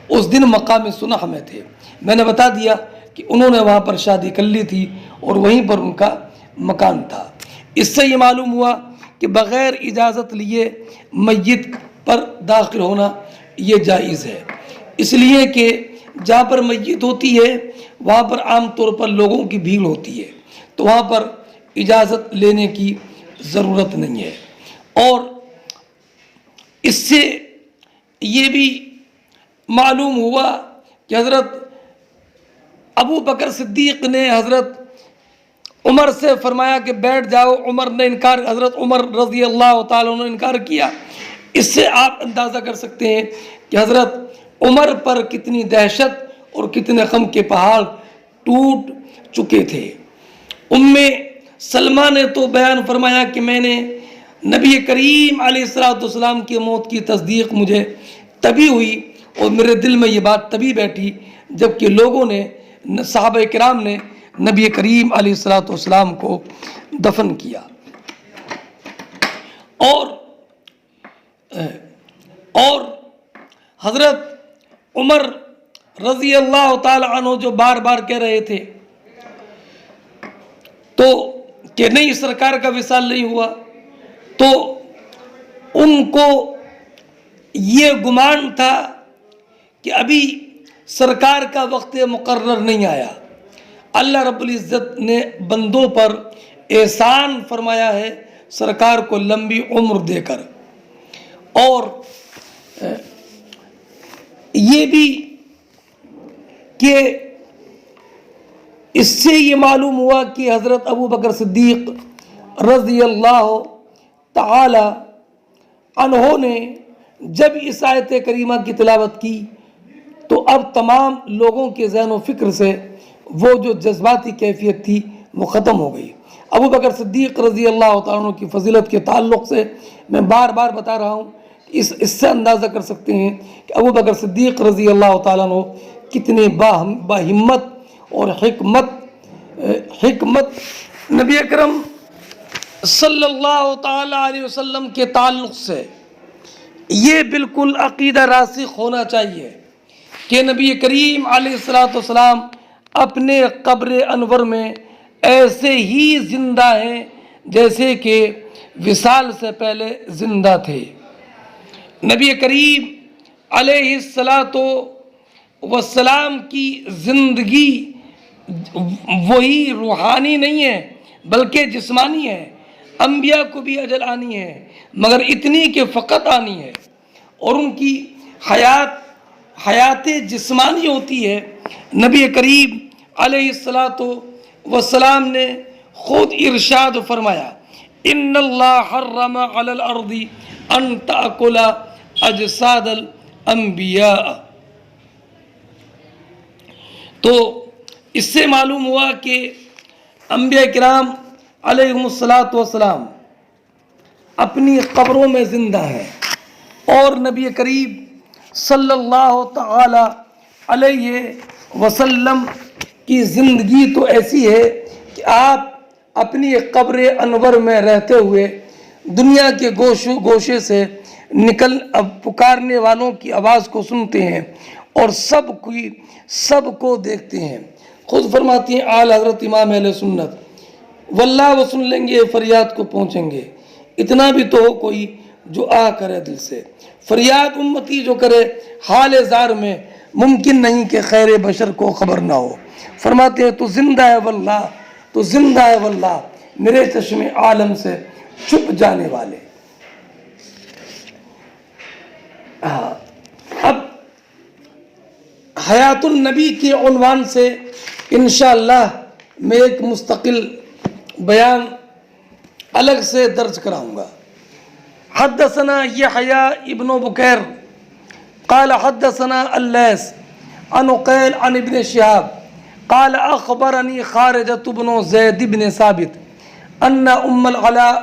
[SPEAKER 1] اس دن مقام صنع میں تھے۔ میں نے بتا دیا کہ انہوں نے وہاں پر شادی کر لی تھی اور وہیں پر ان کا مکان تھا۔ اس سے یہ معلوم ہوا کہ بغیر اجازت لیے میت پر داخل ہونا یہ جائز ہے، اس لیے کہ جہاں پر میت ہوتی ہے وہاں پر عام طور پر لوگوں کی بھیڑ ہوتی ہے، تو وہاں پر اجازت لینے کی ضرورت نہیں ہے۔ اور اس سے یہ بھی معلوم ہوا کہ حضرت ابو بکر صدیق نے حضرت عمر سے فرمایا کہ بیٹھ جاؤ، عمر نے انکار، حضرت عمر رضی اللہ تعالیٰ نے انکار کیا۔ اس سے آپ اندازہ کر سکتے ہیں کہ حضرت عمر پر کتنی دہشت اور کتنے غم کے پہاڑ ٹوٹ چکے تھے۔ سلمہ نے تو بیان فرمایا کہ میں نے نبی کریم علیہ الصلوۃ والسلام کی موت کی تصدیق مجھے تبھی ہوئی اور میرے دل میں یہ بات تبھی بیٹھی جب کہ لوگوں نے، صحابہ کرام نے نبی کریم علیہ الصلوۃ والسلام کو دفن کیا۔ اور حضرت عمر رضی اللہ تعالی عنہ جو بار بار کہہ رہے تھے تو کہ نہیں سرکار کا وصال نہیں ہوا، تو ان کو یہ گمان تھا کہ ابھی سرکار کا وقت مقرر نہیں آیا۔ اللہ رب العزت نے بندوں پر احسان فرمایا ہے سرکار کو لمبی عمر دے کر۔ اور یہ بھی کہ اس سے یہ معلوم ہوا کہ حضرت ابو بکر صدیق رضی اللہ تعالی عنہ نے جب اس آیت کریمہ کی تلاوت کی تو اب تمام لوگوں کے ذہن و فکر سے وہ جو جذباتی کیفیت تھی وہ ختم ہو گئی۔ ابو بکر صدیق رضی اللہ تعالیٰ عنہ کی فضیلت کے تعلق سے میں بار بار بتا رہا ہوں، اس سے اندازہ کر سکتے ہیں کہ ابو بکر صدیق رضی اللہ تعالیٰ عنہ کتنے باہمت اور حکمت نبی اکرم صلی اللہ تعالیٰ علیہ وسلم کے تعلق سے یہ بالکل عقیدہ راسخ ہونا چاہیے کہ نبی کریم علیہ السلام اپنے قبر انور میں ایسے ہی زندہ ہیں جیسے کہ وصال سے پہلے زندہ تھے۔ نبی کریم علیہ السلام کی زندگی وہی روحانی نہیں ہے بلکہ جسمانی ہے۔ انبیاء کو بھی اجل آنی ہے مگر اتنی کہ فقط آنی ہے، اور ان کی حیات جسمانی ہوتی ہے۔ نبی کریم علیہ السلام نے خود ارشاد فرمایا ان اللہ حرم علی الارض ان تأکل اجساد الانبیاء۔ تو اس سے معلوم ہوا کہ انبیاء کرام علیہم السلام اپنی قبروں میں زندہ ہیں، اور نبی کریم صلی اللہ تعالی علیہ وسلم کی زندگی تو ایسی ہے کہ آپ اپنی قبر انور میں رہتے ہوئے دنیا کے گوشے سے پکارنے والوں کی آواز کو سنتے ہیں اور سب کو دیکھتے ہیں۔ خود فرماتی ہیں اعلی حضرت امام اہل سنت واللہ وہ سن لیں گے فریاد کو پہنچیں گے۔ اتنا بھی تو ہو کوئی جو آ کرے دل سے، فریاد امتی جو کرے حال زار میں، ممکن نہیں کہ خیر بشر کو خبر نہ ہو۔ فرماتے ہیں تو زندہ ہے واللہ، تو زندہ ہے واللہ، میرے چشم عالم سے چھپ جانے والے۔ اب حیات النبی کے عنوان سے انشاءاللہ میں ایک مستقل بیان الگ سے درج کراؤں گا۔ حدثنا یحییٰ ابن بکیر قال حدثنا اللیث عن عقیل عن ابن شہاب قال اخبرنی خارجۃ بن زید بن ثابت ان ام العلاء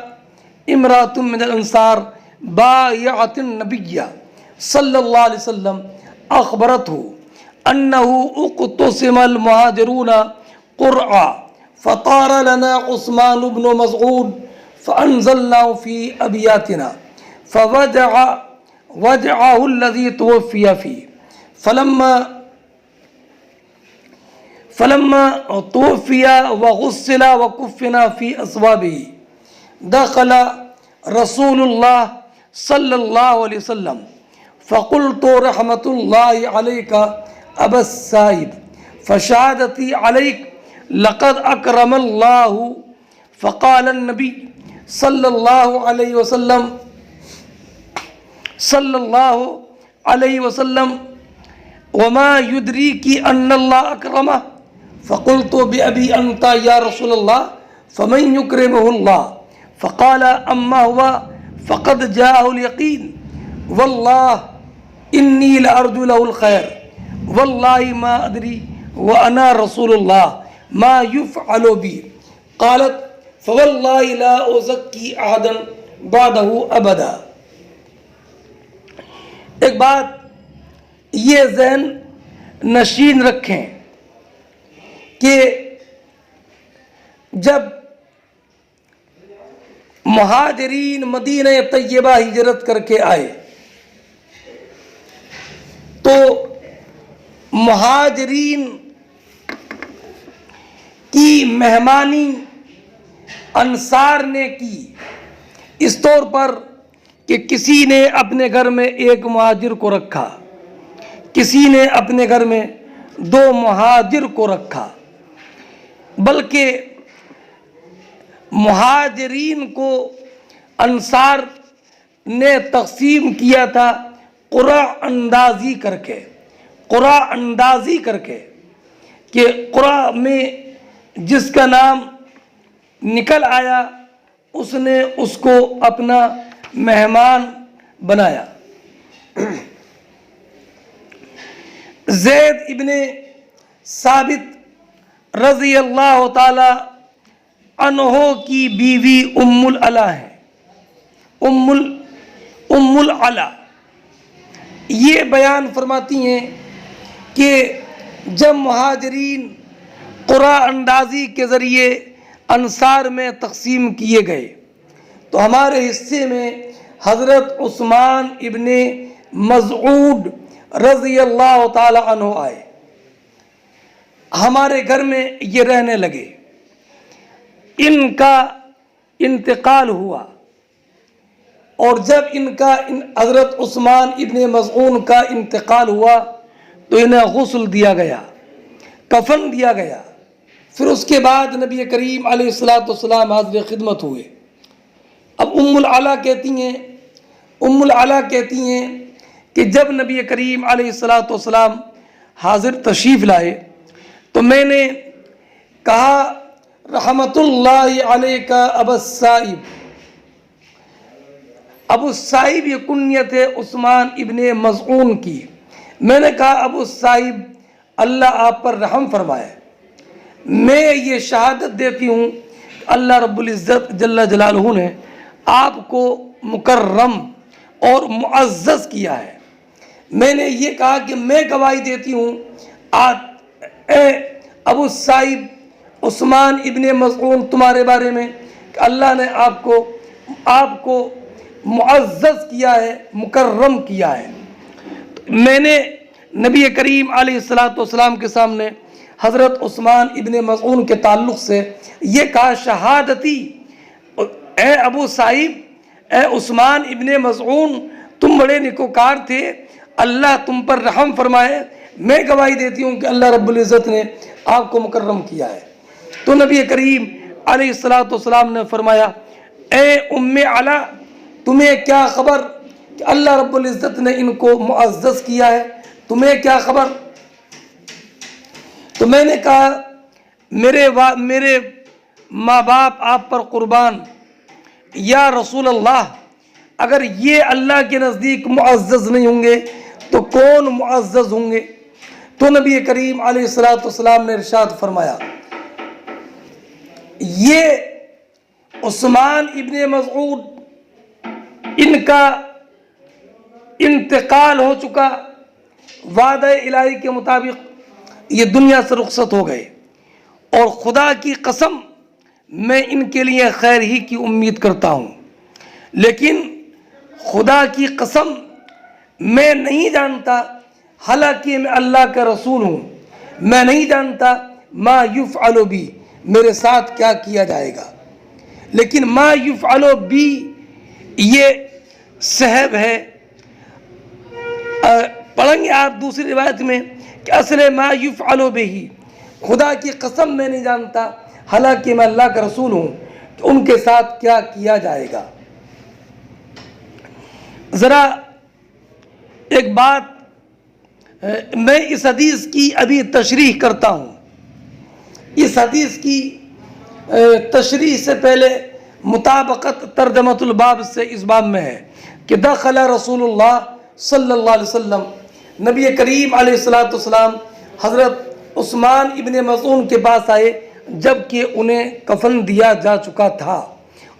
[SPEAKER 1] امرأة من الانصار بايعت النبي صلی اللہ علیہ وسلم اخبرته انه اقتسم المهاجرون قرعا فطار لنا عثمان بن مزعون فانزلناه في ابياتنا وجعه الذي توفي فيه فلما توفي وغسل وكفن في أصوابه دخل رسول الله صلى الله عليه وسلم فقلت رحمة الله عليك أبا السائب فشهادتي عليك لقد أكرم الله فقال النبي صلى الله عليه وسلم وما يدريك أن الله أكرمه فقلت بأبي أنت يا رسول الله فمن يكرمه الله فقال أما هو فقد جاءه اليقين والله إني لأرجو له الخير والله ما أدري وأنا رسول الله ما يفعل بي قالت فوالله لا أزكي أحدا بعده أبدا۔ ایک بات یہ ذہن نشین رکھیں کہ جب مہاجرین مدینہ طیبہ ہجرت کر کے آئے تو مہاجرین کی مہمانی انصار نے کی اس طور پر کہ کسی نے اپنے گھر میں ایک مہاجر کو رکھا، کسی نے اپنے گھر میں 2 مہاجر کو رکھا، بلکہ مہاجرین کو انصار نے تقسیم کیا تھا قرعہ اندازی کر کے، قرعہ اندازی کر کے کہ قرعہ میں جس کا نام نکل آیا اس نے اس کو اپنا مہمان بنایا۔ زید ابن ثابت رضی اللہ تعالی عنہ کی بیوی ام العلا ہے، ام العلا یہ بیان فرماتی ہیں کہ جب مہاجرین قرعہ اندازی کے ذریعے انصار میں تقسیم کیے گئے تو ہمارے حصے میں حضرت عثمان ابن مزعون رضی اللہ تعالی عنہ آئے، ہمارے گھر میں یہ رہنے لگے، ان کا انتقال ہوا اور جب حضرت عثمان ابن مزعون کا انتقال ہوا تو انہیں غسل دیا گیا، کفن دیا گیا، پھر اس کے بعد نبی کریم علیہ السلام حاضر خدمت ہوئے۔ اب ام العلا کہتی ہیں کہ جب نبی کریم علیہ السلام حاضر تشریف لائے تو میں نے کہا رحمت اللہ علیہ ابا السائب، ابو السائب یہ کنیت ہے عثمان ابن مزعون کی، میں نے کہا ابو السائب اللہ آپ پر رحم فرمائے، میں یہ شہادت دیتی ہوں اللہ رب العزت جل جلالہ نے آپ کو مکرم اور معزز کیا ہے۔ میں نے یہ کہا کہ میں گواہی دیتی ہوں اے ابو السائب عثمان ابن مزعون تمہارے بارے میں کہ اللہ نے آپ کو معزز کیا ہے، مکرم کیا ہے۔ میں نے نبی کریم علیہ السلام کے سامنے حضرت عثمان ابن مظعون کے تعلق سے یہ کہا شہادتی، اے ابو صاحب، اے عثمان ابن مظعون، تم بڑے نیکوکار تھے، اللہ تم پر رحم فرمائے، میں گواہی دیتی ہوں کہ اللہ رب العزت نے آپ کو مکرم کیا ہے۔ تو نبی کریم علیہ السلام نے فرمایا اے ام علا، تمہیں کیا خبر کہ اللہ رب العزت نے ان کو معزز کیا ہے، تمہیں کیا خبر؟ تو میں نے کہا میرے ماں باپ آپ پر قربان، یا رسول اللہ، اگر یہ اللہ کے نزدیک معزز نہیں ہوں گے تو کون معزز ہوں گے؟ تو نبی کریم علیہ السلام نے ارشاد فرمایا یہ عثمان ابن مظعون، ان کا انتقال ہو چکا، وعدہ الہی کے مطابق یہ دنیا سے رخصت ہو گئے، اور خدا کی قسم میں ان کے لیے خیر ہی کی امید کرتا ہوں، لیکن خدا کی قسم میں نہیں جانتا، حالانکہ میں اللہ کا رسول ہوں، میں نہیں جانتا ما یفعل بی، میرے ساتھ کیا کیا جائے گا۔ لیکن ما یفعل بی یہ صحب ہے، پڑھیں گے آپ دوسری روایت میں کہ اصل ما یفعل بہ، خدا کی قسم میں نہیں جانتا، حالانکہ میں اللہ کا رسول ہوں، کہ ان کے ساتھ کیا کیا جائے گا۔ ذرا ایک بات میں اس حدیث کی ابھی تشریح کرتا ہوں۔ اس حدیث کی تشریح سے پہلے مطابقت ترجمۃ الباب سے اس باب میں ہے کہ دخل رسول اللہ صلی اللہ علیہ وسلم، نبی کریم علیہ السلام حضرت عثمان ابن مظعون کے پاس آئے جبکہ انہیں کفن دیا جا چکا تھا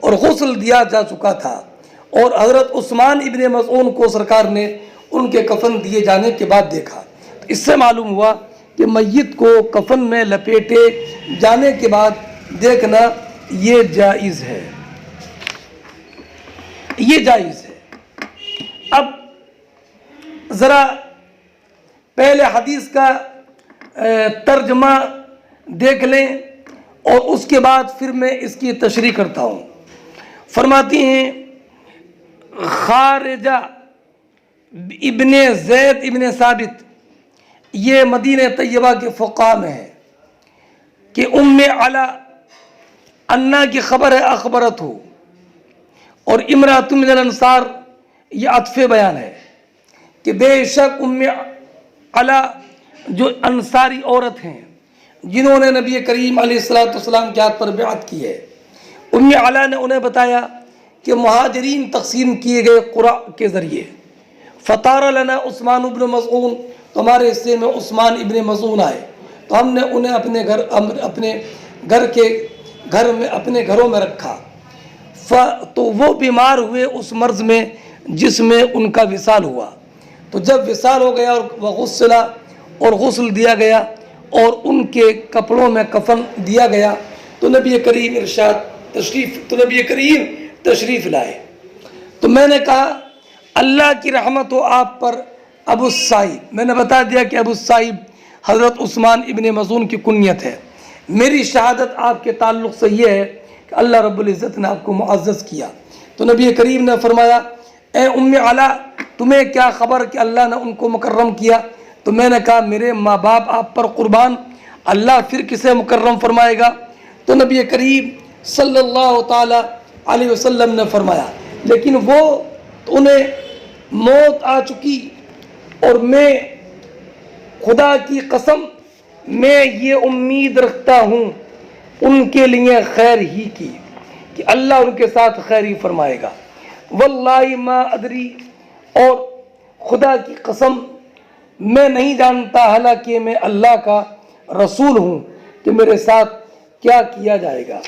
[SPEAKER 1] اور غسل دیا جا چکا تھا، اور حضرت عثمان ابن مظعون کو سرکار نے ان کے کفن دیے جانے کے بعد دیکھا۔ اس سے معلوم ہوا کہ میت کو کفن میں لپیٹے جانے کے بعد دیکھنا یہ جائز ہے، یہ جائز ہے۔ اب ذرا پہلے حدیث کا ترجمہ دیکھ لیں اور اس کے بعد پھر میں اس کی تشریح کرتا ہوں۔ فرماتی ہیں خارجہ ابن زید ابن ثابت، یہ مدینہ طیبہ کے فقہاء میں ہے کہ ام علا انا کی خبر ہے اخبرت ہو، اور امرأۃ من الانصار یہ عطف بیان ہے کہ بے شک ام علا جو انصاری عورت ہیں جنہوں نے نبی کریم علیہ السلام کے ہاتھ پر بیعت کی ہے، ام علا نے انہیں بتایا کہ مہاجرین تقسیم کیے گئے قرع کے ذریعے، فطار لنا عثمان ابن مظعون، تو ہمارے حصے میں عثمان ابن مظعون آئے، تو ہم نے انہیں اپنے گھروں میں رکھا، تو وہ بیمار ہوئے اس مرض میں جس میں ان کا وصال ہوا، تو جب وصال ہو گیا اور وغسلا اور غسل دیا گیا اور ان کے کپڑوں میں کفن دیا گیا، تو نبی کریم تشریف لائے۔ تو میں نے کہا اللہ کی رحمت ہو آپ پر ابو الصائب، میں نے بتا دیا کہ ابو الصائب حضرت عثمان ابن مظعون کی کنیت ہے۔ میری شہادت آپ کے تعلق سے یہ ہے کہ اللہ رب العزت نے آپ کو معزز کیا۔ تو نبی کریم نے فرمایا اے ام علا، تمہیں کیا خبر کہ اللہ نے ان کو مکرم کیا؟ تو میں نے کہا میرے ماں باپ آپ پر قربان، اللہ پھر کسے مکرم فرمائے گا؟ تو نبی کریم صلی اللہ تعالی علیہ وسلم نے فرمایا لیکن وہ تو انہیں موت آ چکی، اور میں خدا کی قسم میں یہ امید رکھتا ہوں ان کے لیے خیر ہی کی، کہ اللہ ان کے ساتھ خیر ہی فرمائے گا۔ واللہ ما ادری، اور خدا کی قسم میں نہیں جانتا، حالانکہ میں اللہ کا رسول ہوں، کہ میرے ساتھ کیا کیا جائے گا۔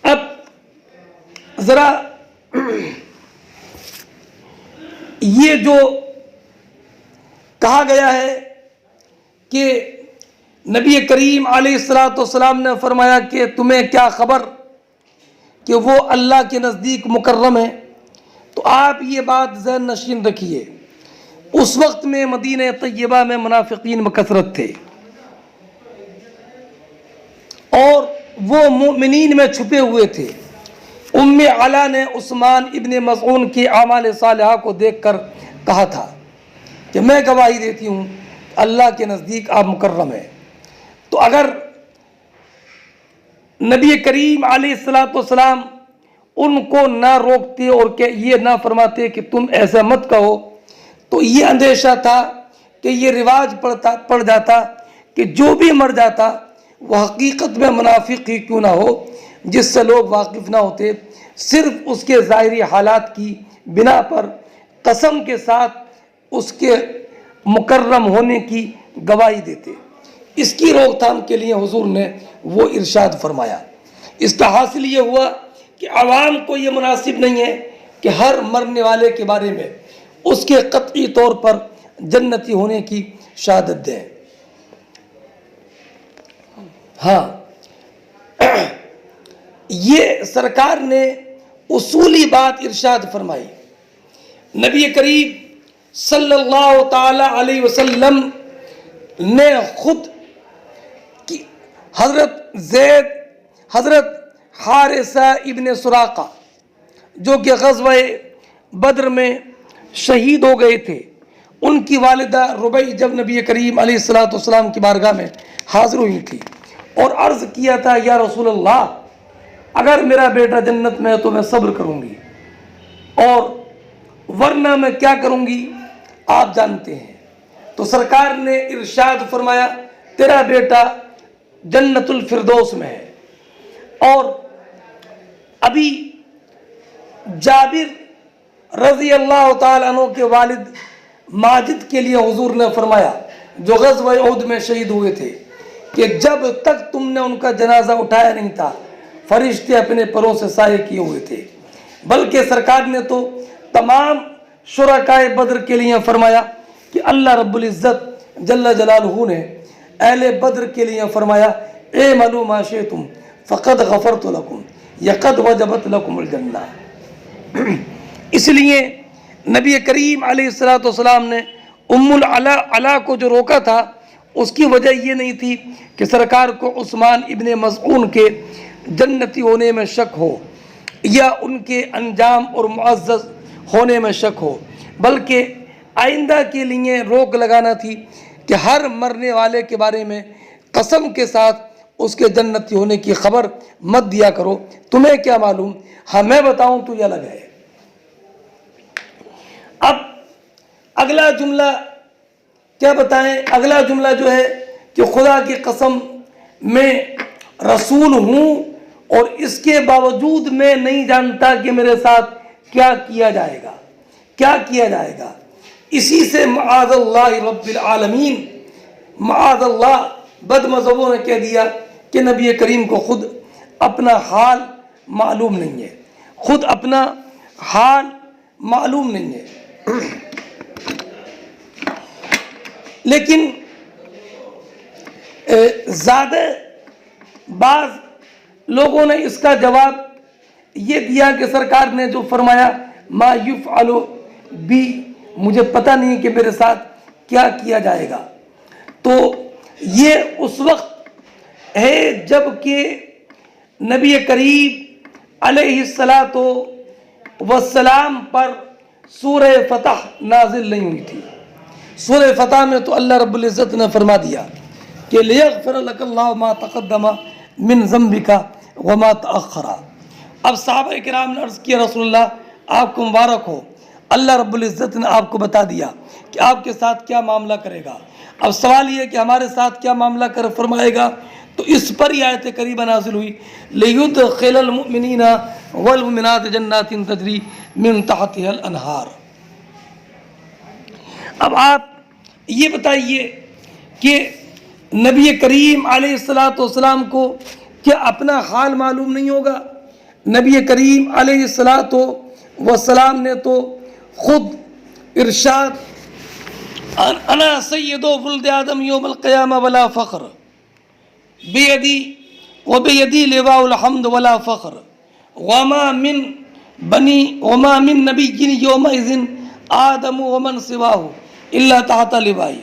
[SPEAKER 1] اب ذرا یہ جو کہا گیا ہے کہ نبی کریم علیہ السلام نے فرمایا کہ تمہیں کیا خبر کہ وہ اللہ کے نزدیک مکرم ہے، تو آپ یہ بات ذہن نشین رکھیے، اس وقت میں مدینہ طیبہ میں منافقین بکثرت تھے، اور وہ مومنین میں چھپے ہوئے تھے۔ ام علا نے عثمان ابن مظعون کی اعمال صالحہ کو دیکھ کر کہا تھا کہ میں گواہی دیتی ہوں اللہ کے نزدیک آپ مکرم ہیں۔ تو اگر نبی کریم علیہ الصلوۃ والسلام ان کو نہ روکتے اور کہ یہ نہ فرماتے کہ تم ایسا مت کہو، تو یہ اندیشہ تھا کہ یہ رواج پڑ جاتا کہ جو بھی مر جاتا وہ حقیقت میں منافق ہی کیوں نہ ہو، جس سے لوگ واقف نہ ہوتے، صرف اس کے ظاہری حالات کی بنا پر قسم کے ساتھ اس کے مکرم ہونے کی گواہی دیتے۔ اس کی روک تھام کے لیے حضور نے وہ ارشاد فرمایا۔ اس کا حاصل یہ ہوا کہ عوام کو یہ مناسب نہیں ہے کہ ہر مرنے والے کے بارے میں اس کے قطعی طور پر جنتی ہونے کی شہادت دیں۔ ہاں، یہ سرکار نے اصولی بات ارشاد فرمائی۔ نبی کریم صلی اللہ تعالی علیہ وسلم نے خود حضرت حارثہ ابن سراقہ جو کہ غزوہ بدر میں شہید ہو گئے تھے، ان کی والدہ ربیع جب نبی کریم علیہ الصلوۃ والسلام کی بارگاہ میں حاضر ہوئی تھی اور عرض کیا تھا یا رسول اللہ، اگر میرا بیٹا جنت میں ہے تو میں صبر کروں گی، اور ورنہ میں کیا کروں گی آپ جانتے ہیں۔ تو سرکار نے ارشاد فرمایا تیرا بیٹا جنت الفردوس میں ہے۔ اور ابھی جابر رضی اللہ تعالیٰ عنہ کے والد ماجد کے لیے حضور نے فرمایا، جو غزوہ احد میں شہید ہوئے تھے، کہ جب تک تم نے ان کا جنازہ اٹھایا نہیں تھا فرشتے اپنے پروں سے سایہ کیے ہوئے تھے، بلکہ سرکار نے تو تمام شرکائے بدر کے لیے فرمایا کہ اللہ رب العزت جل جلالہ نے اہل بدر کے لیے فرمایا اعملوا ما شئتم فقد غفرت لکم یقد وجبت لکم الجنہ۔ اس لیے نبی کریم علیہ الصلوۃ والسلام نے ام العلا کو جو روکا تھا، اس کی وجہ یہ نہیں تھی کہ سرکار کو عثمان ابن مظعون کے جنتی ہونے میں شک ہو یا ان کے انجام اور معزز ہونے میں شک ہو، بلکہ آئندہ کے لیے روک لگانا تھی کہ ہر مرنے والے کے بارے میں قسم کے ساتھ اس کے جنتی ہونے کی خبر مت دیا کرو، تمہیں کیا معلوم، ہاں میں بتاؤں تو یہ الگ ہے۔ اب اگلا جملہ کیا بتائیں؟ اگلا جملہ جو ہے کہ خدا کی قسم میں رسول ہوں اور اس کے باوجود میں نہیں جانتا کہ میرے ساتھ کیا کیا جائے گا، کیا کیا جائے گا۔ اسی سے معاذ اللہ رب العالمین، معاذ اللہ، بد مذہبوں نے کہہ دیا کہ نبی کریم کو خود اپنا حال معلوم نہیں ہے، خود اپنا حال معلوم نہیں ہے۔ لیکن زیادہ بعض لوگوں نے اس کا جواب یہ دیا کہ سرکار نے جو فرمایا ما یفعل بی، مجھے پتہ نہیں کہ میرے ساتھ کیا کیا جائے گا، تو یہ اس وقت ہے جب کہ نبی کریم علیہ الصلاۃ والسلام پر سورہ فتح نازل نہیں ہوئی تھی۔ سورہ فتح میں تو اللہ رب العزت نے فرما دیا کہ لیغفر لک اللہ ما تقدم من ذنبک وما تأخر۔ اب صحابہ کرام نے عرض کیا رسول اللہ آپ کو مبارک ہو، اللہ رب العزت نے آپ کو بتا دیا کہ آپ کے ساتھ کیا معاملہ کرے گا۔ اب سوال یہ ہے کہ ہمارے ساتھ کیا معاملہ فرمائے گا، تو اس پر یہ آیت کریمہ نازل ہوئی لِيُدْخِلَ الْمُؤْمِنِينَ وَالْمُؤْمِنَاتِ جَنَّاتٍ تَجْرِي مِن تَحْتِهَا الْأَنْهَارُ۔ اب آپ یہ بتائیے کہ نبی کریم علیہ الصلوۃ والسلام کو کیا اپنا حال معلوم نہیں ہوگا؟ نبی کریم علیہ الصلوۃ والسلام نے تو خود ارشاد انا سید ولد آدم یوم القیامہ ولا فخر بیدی وبیدی لواء الحمد ولا فخر وما من نبی یومئذ آدم ومن سواہ الا تحت لوائی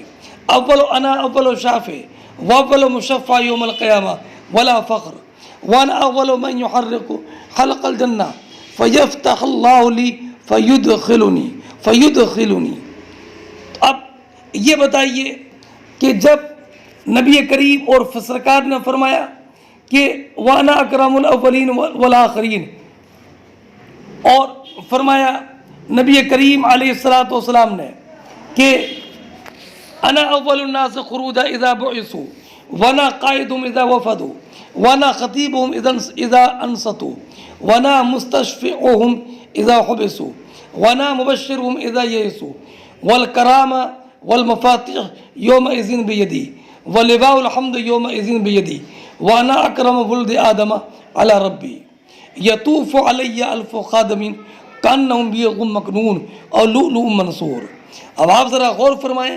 [SPEAKER 1] اول انا اول شافع واول مشفع یوم القیامہ ولا فخر وانا اول من يحرق حلق الجنہ فیفتح اللہ لی فیدخلنی. اب یہ بتائیے کہ جب نبی کریم اور سرکار نے فرمایا کہ وانا اکرم الاولین والآخرین، اور فرمایا نبی کریم علیہ الصلاۃ والسلام نے کہ انا اول الناس خروجا اذا بعثوا وانا قائدهم اذا وفدوا وانا خطیبهم اذا انصتوا وانا مستشفعهم اذا حبسوا وانا مبشرهم اذا یئسوا والکرامہ والمفاتیح یومئذ بیدی ولواء الحمد یومئذ بیدی وانا اکرم ولد آدم علی ربی یطوف علی الف خادم کانہم بیض مکنون اور لؤلؤ منثور. اب آپ ذرا غور فرمائیں،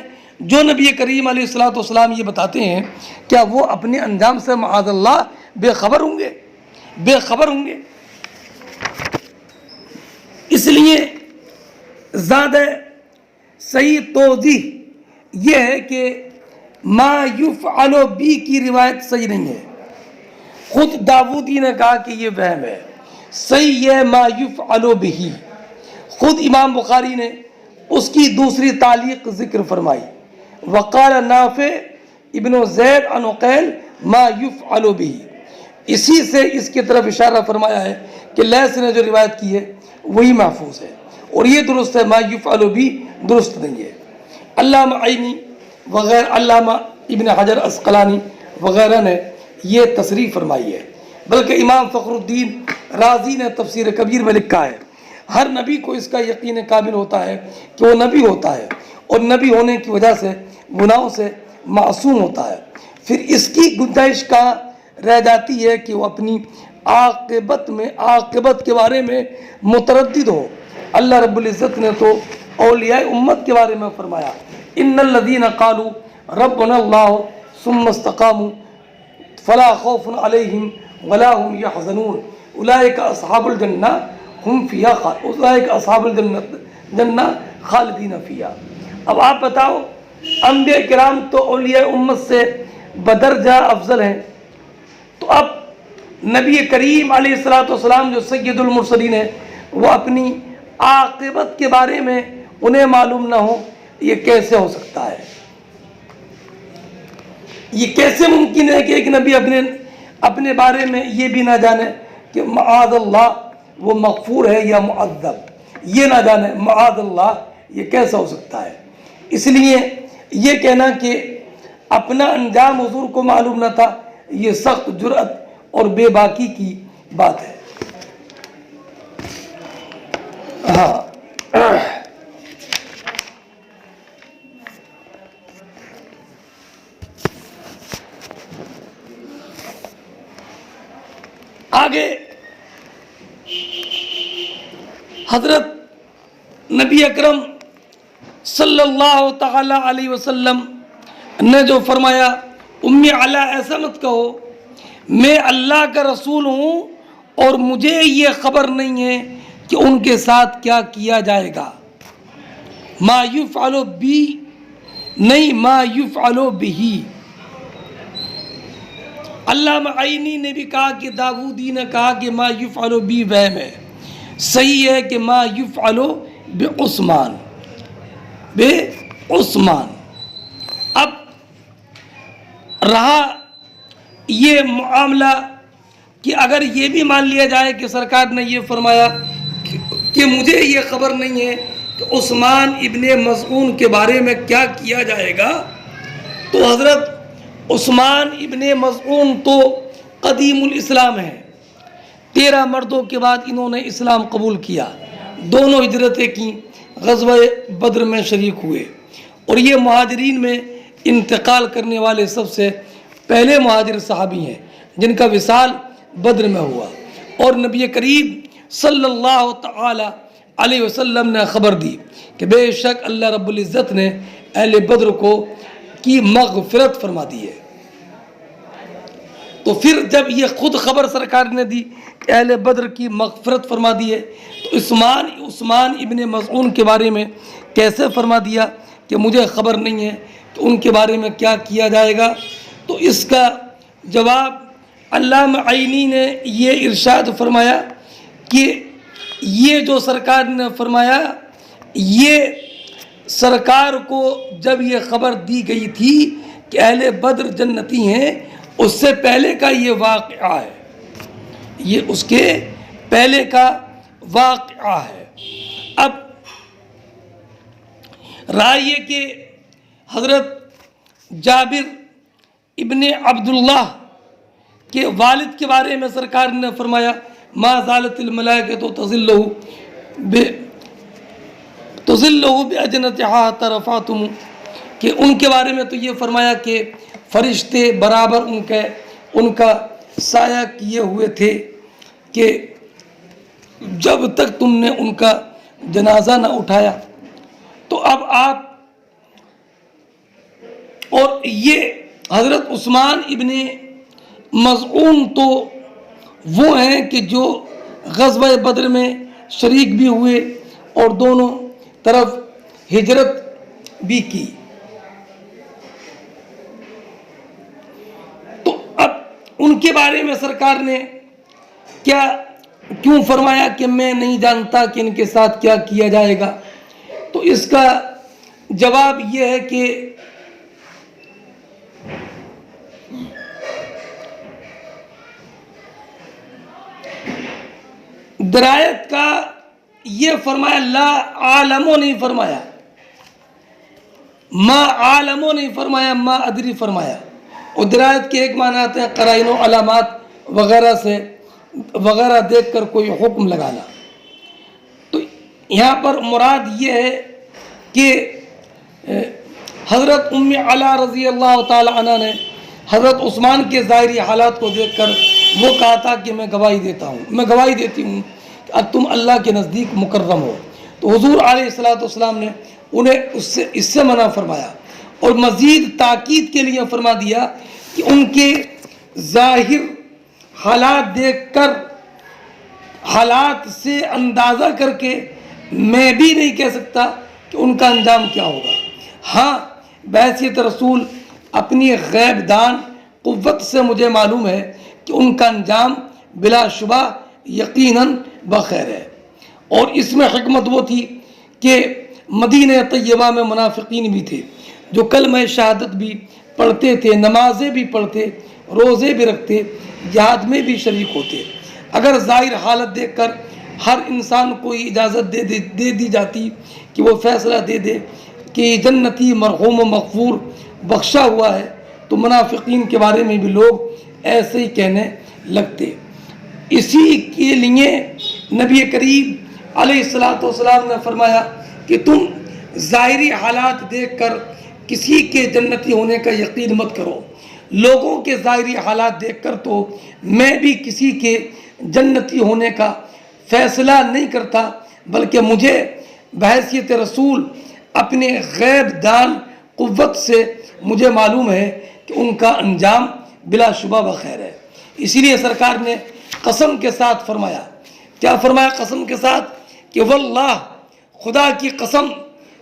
[SPEAKER 1] جو نبی کریم علیہ الصلوۃ والسلام یہ بتاتے ہیں، کیا وہ اپنے انجام سے معاذ اللہ بے خبر ہوں گے؟ بے خبر ہوں گے. اس لیے زیادہ صحیح توضیح یہ ہے کہ ما یفعل بی کی روایت صحیح نہیں ہے. خود داودی نے کہا کہ یہ وہم ہے. صحیح ہے ما یفعل بہ. خود امام بخاری نے اس کی دوسری تعلیق ذکر فرمائی، وقال نافع ابن زید عن عقیل ما یفعل بہ. اسی سے اس کی طرف اشارہ فرمایا ہے کہ لیث نے جو روایت کی ہے وہی محفوظ ہے، اور یہ درست ہے. ما یفعل بہ درست نہیں ہے. علامہ عینی وغیرہ، علامہ ابن حجر عسقلانی وغیرہ نے یہ تصریح فرمائی ہے. بلکہ امام فخر الدین رازی نے تفسیر کبیر میں لکھا ہے ہر نبی کو اس کا یقین کامل ہوتا ہے کہ وہ نبی ہوتا ہے، اور نبی ہونے کی وجہ سے گناہوں سے معصوم ہوتا ہے. پھر اس کی گنجائش کہاں رہ جاتی ہے کہ وہ اپنی عاقبت کے بارے میں متردد ہو. اللہ رب العزت نے تو اولیاء امت کے بارے میں فرمایا، ان الذین قالوا ربنا اللہ ثم استقاموا فلا خوف علیہم ولا هم يحزنون اولئک اصحاب الجنہ ہم فیہا اولئک اصحاب الجنہ خالدین فیہا. اب آپ بتاؤ، انبیاء کرام تو اولیاء امت سے بدرجہ افضل ہیں، تو اب نبی کریم علیہ الصلوۃ والسلام جو سید المرسلین ہیں وہ اپنی عاقبت کے بارے میں انہیں معلوم نہ ہو، یہ کیسے ہو سکتا ہے؟ یہ کیسے ممکن ہے کہ ایک نبی اپنے بارے میں یہ بھی نہ جانے کہ معاذ اللہ وہ مغفور ہے یا معذب؟ یہ نہ جانے معاذ اللہ، یہ کیسا ہو سکتا ہے؟ اس لیے یہ کہنا کہ اپنا انجام حضور کو معلوم نہ تھا، یہ سخت جرأت اور بے باکی کی بات ہے. ہاں، آگے حضرت نبی اکرم صلی اللہ تعالی علیہ وسلم نے جو فرمایا، امی علی ایسا مت کہو، میں اللہ کا رسول ہوں اور مجھے یہ خبر نہیں ہے کہ ان کے ساتھ کیا کیا جائے گا. ما یفعل بی نہیں، ما یفعل بہ. علامہ عینی نے بھی کہا کہ داودی نے کہا کہ ما یفعل بی وہم ہے. صحیح ہے کہ ما یفعل بعثمان، بعثمان. اب رہا یہ معاملہ کہ اگر یہ بھی مان لیا جائے کہ سرکار نے یہ فرمایا کہ مجھے یہ خبر نہیں ہے کہ عثمان ابن مظعون کے بارے میں کیا کیا جائے گا، تو حضرت عثمان ابن مظعون تو قدیم الاسلام ہے. 13 مردوں کے بعد انہوں نے اسلام قبول کیا، دونوں ہجرتیں کی، غزوہ بدر میں شریک ہوئے، اور یہ مہاجرین میں انتقال کرنے والے سب سے پہلے مہاجر صحابی ہیں جن کا وصال بدر میں ہوا. اور نبی کریم صلی اللہ تعالی علیہ وسلم نے خبر دی کہ بے شک اللہ رب العزت نے اہل بدر کی مغفرت فرما دی ہے. تو پھر جب یہ خود خبر سرکار نے دی کہ اہل بدر کی مغفرت فرما دی ہے، تو عثمان ابن مظعون کے بارے میں کیسے فرما دیا کہ مجھے خبر نہیں ہے کہ ان کے بارے میں کیا کیا جائے گا؟ تو اس کا جواب علامہ عینی نے یہ ارشاد فرمایا کہ یہ جو سرکار نے فرمایا، یہ سرکار کو جب یہ خبر دی گئی تھی کہ اہل بدر جنتی ہیں، اس سے پہلے کا یہ واقعہ ہے، یہ اس کے پہلے کا واقعہ ہے۔ اب رائے یہ کہ حضرت جابر ابن عبداللہ کے والد کے بارے میں سرکار نے فرمایا ما زالت الملائکۃ تظلہ باجنحتہا حتی رفعتم، کہ ان کے بارے میں تو یہ فرمایا کہ فرشتے برابر ان کا سایہ کیے ہوئے تھے کہ جب تک تم نے ان کا جنازہ نہ اٹھایا۔ تو اب آپ، اور یہ حضرت عثمان ابن مظعون تو وہ ہیں کہ جو غزوہ بدر میں شریک بھی ہوئے اور دونوں طرف ہجرت بھی کی۔ تو اب ان کے بارے میں سرکار نے کیوں فرمایا کہ میں نہیں جانتا کہ ان کے ساتھ کیا کیا جائے گا؟ تو اس کا جواب یہ ہے کہ درایت کا یہ فرمایا، لا عالمو نہیں فرمایا، ما عالمو نہیں فرمایا، ما ادری فرمایا۔ اور درایت کے ایک معنی آتے ہیں قرائن و علامات وغیرہ دیکھ کر کوئی حکم لگانا۔ تو یہاں پر مراد یہ ہے کہ حضرت ام علا رضی اللہ تعالی عنہ نے حضرت عثمان کے ظاہری حالات کو دیکھ کر وہ کہا تھا کہ میں گواہی دیتی ہوں کہ اب تم اللہ کے نزدیک مکرم ہو۔ تو حضور علیہ السلام نے انہیں اس سے منع فرمایا، اور مزید تاکید کے لیے فرما دیا کہ ان کے ظاہر حالات دیکھ کر، حالات سے اندازہ کر کے میں بھی نہیں کہہ سکتا کہ ان کا انجام کیا ہوگا۔ ہاں، بحیثیت رسول اپنی غیب دان قوت سے مجھے معلوم ہے کہ ان کا انجام بلا شبہ یقیناً بخیر ہے۔ اور اس میں حکمت وہ تھی کہ مدینہ طیبہ میں منافقین بھی تھے جو کلمہ شہادت بھی پڑھتے تھے، نمازیں بھی پڑھتے، روزے بھی رکھتے، جہاد میں بھی شریک ہوتے۔ اگر ظاہر حالت دیکھ کر ہر انسان کو اجازت دے دی جاتی کہ وہ فیصلہ دے دے کہ جنتی مرحوم و مغفور بخشا ہوا ہے، تو منافقین کے بارے میں بھی لوگ ایسے ہی کہنے لگتے۔ اسی کے لیے نبی کریم علیہ السلام نے فرمایا کہ تم ظاہری حالات دیکھ کر کسی کے جنتی ہونے کا یقین مت کرو۔ لوگوں کے ظاہری حالات دیکھ کر تو میں بھی کسی کے جنتی ہونے کا فیصلہ نہیں کرتا، بلکہ مجھے بحیثیت رسول اپنے غیب دان قوت سے مجھے معلوم ہے کہ ان کا انجام بلا شبہ بخیر ہے۔ اسی لیے سرکار نے قسم کے ساتھ فرمایا، کیا فرمایا قسم کے ساتھ؟ کہ واللہ، خدا کی قسم،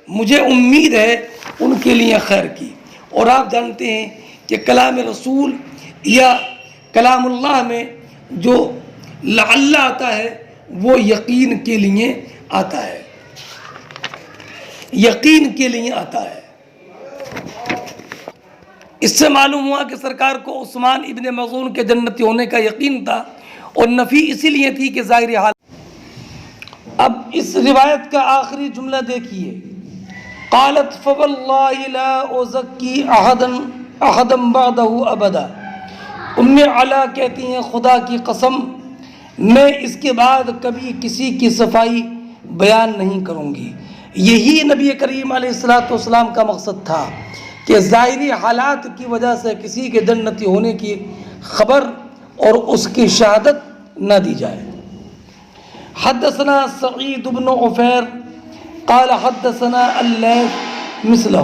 [SPEAKER 1] مجھے امید ہے ان کے لیے خیر کی۔ اور آپ جانتے ہیں کہ کلام رسول یا کلام اللہ میں جو لعل آتا ہے وہ یقین کے لیے آتا ہے، یقین کے لیے آتا ہے۔ اس سے معلوم ہوا کہ سرکار کو عثمان ابن مظعون کے جنتی ہونے کا یقین تھا، اور نفی اسی لیے تھی کہ ظاہری حال۔ اب اس روایت کا آخری جملہ دیکھیے، قالت فواللہ لا ازکی احدا بعدہ ابدا۔ ام علا کہتی ہیں خدا کی قسم میں اس کے بعد کبھی کسی کی صفائی بیان نہیں کروں گی۔ یہی نبی کریم علیہ السلام کا مقصد تھا کہ ظاہری حالات کی وجہ سے کسی کے جنتی ہونے کی خبر اور اس کی شہادت نہ دی جائے۔ حدثنا سعید بن عفیر قال حدثنا اللیث مثلہ۔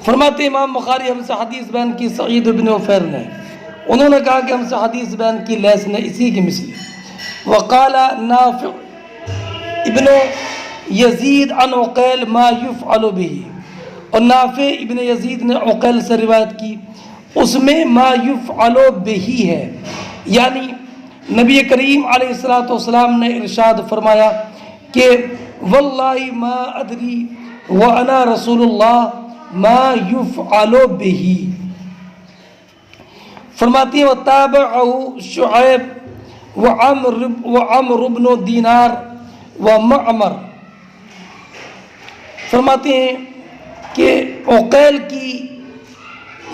[SPEAKER 1] فرماتے امام بخاری ہم سے حدیث بیان کی سعید بن عفیر نے، انہوں نے کہا کہ ہم سے حدیث بیان کی لیث نے اسی کی مثلی۔ وقال نافع ابن یزید عن عقیل ما یفعل به، اور نافع ابن یزید نے عقیل سے روایت کی، اس میں ما یفعل بہی ہے، یعنی نبی کریم علیہ الصلوۃ والسلام نے ارشاد فرمایا کہ واللہ ما ادری وانا رسول اللہ ما یفعل بہی، فرماتی ہیں وتابعہ شعیب وعمر بن دینار ومعمر، فرماتے ہیں کہ عقیل کی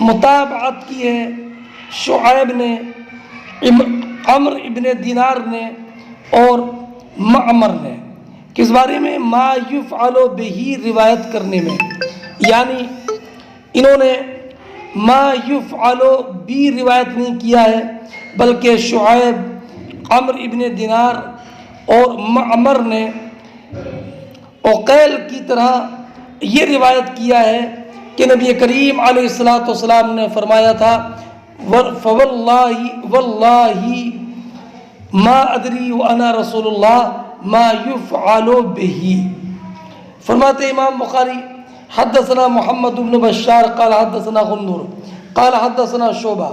[SPEAKER 1] متابعت کی ہے شعیب نے، عمر ابن دینار نے اور معمر نے، کس بارے میں؟ ما یفعل بہی روایت کرنے میں، یعنی انہوں نے ما یفعل بی روایت نہیں کیا ہے، بلکہ شعیب، عمر ابن دینار اور معمر نے عقیل کی طرح یہ روایت کیا ہے کہ نبی کریم علیہ الصلوۃ والسلام نے فرمایا تھا فواللہ واللہ ما ادری وانا رسول اللہ ما یفعل بہی۔ فرماتے امام بخاری حدثنا محمد بن بشار قال حدثنا غندر قال حدثنا شعبہ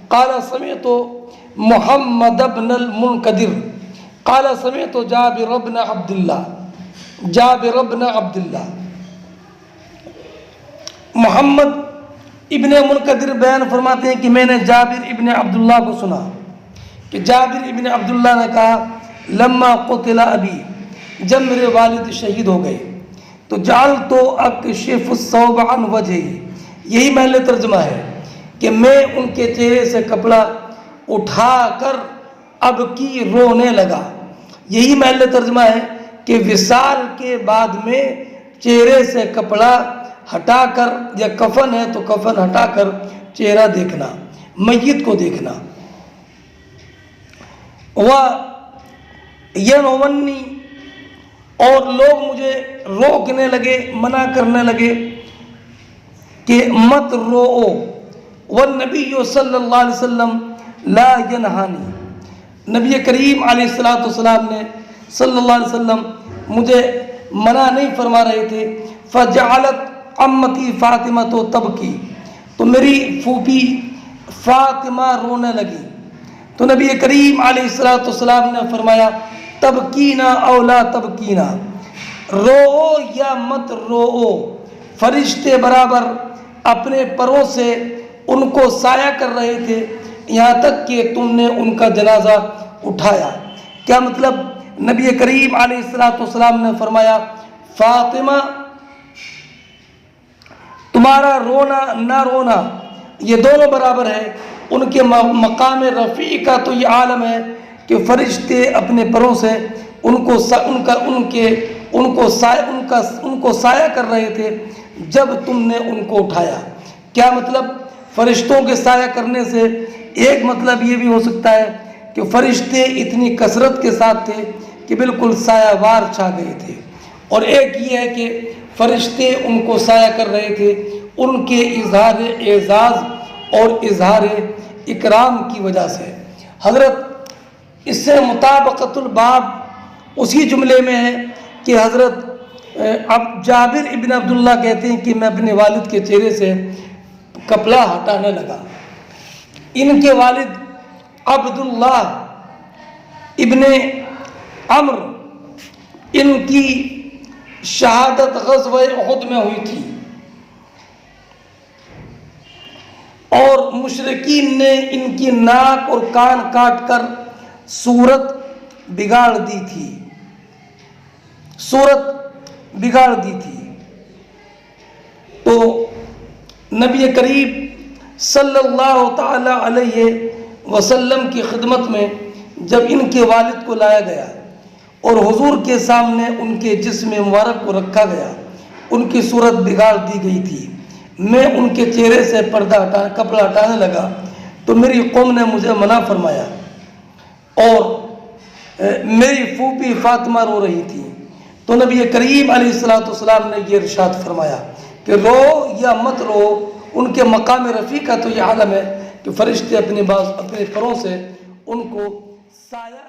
[SPEAKER 1] قال سمعت محمد بن المنکدر قال سمعت جابر بن عبد اللہ، محمد ابن منکدر بیان فرماتے ہیں کہ میں نے جابر ابن عبداللہ کو سنا کہ جابر ابن عبداللہ نے کہا لما قتل ابی، جب میرے والد شہید ہو گئے تو جعلت اکشف الثوب عن وجہی، یہی محل ترجمہ ہے کہ میں ان کے چہرے سے کپڑا اٹھا کر اب کی رونے لگا، یہی محل ترجمہ ہے کہ وصال کے بعد میں چہرے سے کپڑا ہٹا کر، یا کفن ہے تو کفن ہٹا کر چہرہ دیکھنا، میت کو دیکھنا۔ وَيَنْوَنِّي، اور لوگ مجھے روکنے لگے، منع کرنے لگے کہ مت رو، والنبی صلی اللہ علیہ وسلم لا ینہانی، نبی کریم علیہ الصلوۃ والسلام نے صلی اللہ علیہ وسلم مجھے منع نہیں فرما رہے تھے۔ فجعلت عمتی فاطمہ تو تبکی، تو میری پھوپھی فاطمہ رونے لگی، تو نبی کریم علیہ الصلوۃ والسلام نے فرمایا تبکینا او لا تبکینا، رو یا مت رو، فرشتے برابر اپنے پروں سے ان کو سایہ کر رہے تھے یہاں تک کہ تم نے ان کا جنازہ اٹھایا۔ کیا مطلب؟ نبی کریم علیہ الصلوۃ والسلام نے فرمایا فاطمہ تمہارا رونا نہ رونا یہ دونوں برابر ہے، ان کے مقام رفیع کا تو یہ عالم ہے کہ فرشتے اپنے پروں سے ان کو سایہ کر رہے تھے جب تم نے ان کو اٹھایا۔ کیا مطلب؟ فرشتوں کے سایہ کرنے سے ایک مطلب یہ بھی ہو سکتا ہے کہ فرشتے اتنی کثرت کے ساتھ تھے کہ بالکل سایہ وار چھا گئے تھے، اور ایک یہ ہے کہ فرشتے ان کو سایہ کر رہے تھے ان کے اظہار اعزاز اور اظہار اکرام کی وجہ سے۔ حضرت اس سے مطابقت الباب اسی جملے میں ہے کہ حضرت جابر ابن عبداللہ کہتے ہیں کہ میں اپنے والد کے چہرے سے کپڑا ہٹانے لگا۔ ان کے والد عبداللہ ابن عمر، ان کی شہادت غزوہ احد میں ہوئی تھی، اور مشرکین نے ان کی ناک اور کان کاٹ کر صورت بگاڑ دی تھی، تو نبی کریم صلی اللہ تعالی علیہ وسلم کی خدمت میں جب ان کے والد کو لایا گیا اور حضور کے سامنے ان کے جسم مبارک کو رکھا گیا، ان کی صورت بگاڑ دی گئی تھی، میں ان کے چہرے سے کپڑا ہٹانے لگا تو میری قوم نے مجھے منع فرمایا، اور میری پھوپھی فاطمہ رو رہی تھی، تو نبی کریم علیہ الصلوۃ والسلام نے یہ ارشاد فرمایا کہ رو یا مت رو، ان کے مقام رفیع کا تو یہ عالم ہے کہ فرشتے اپنے پروں سے ان کو سایہ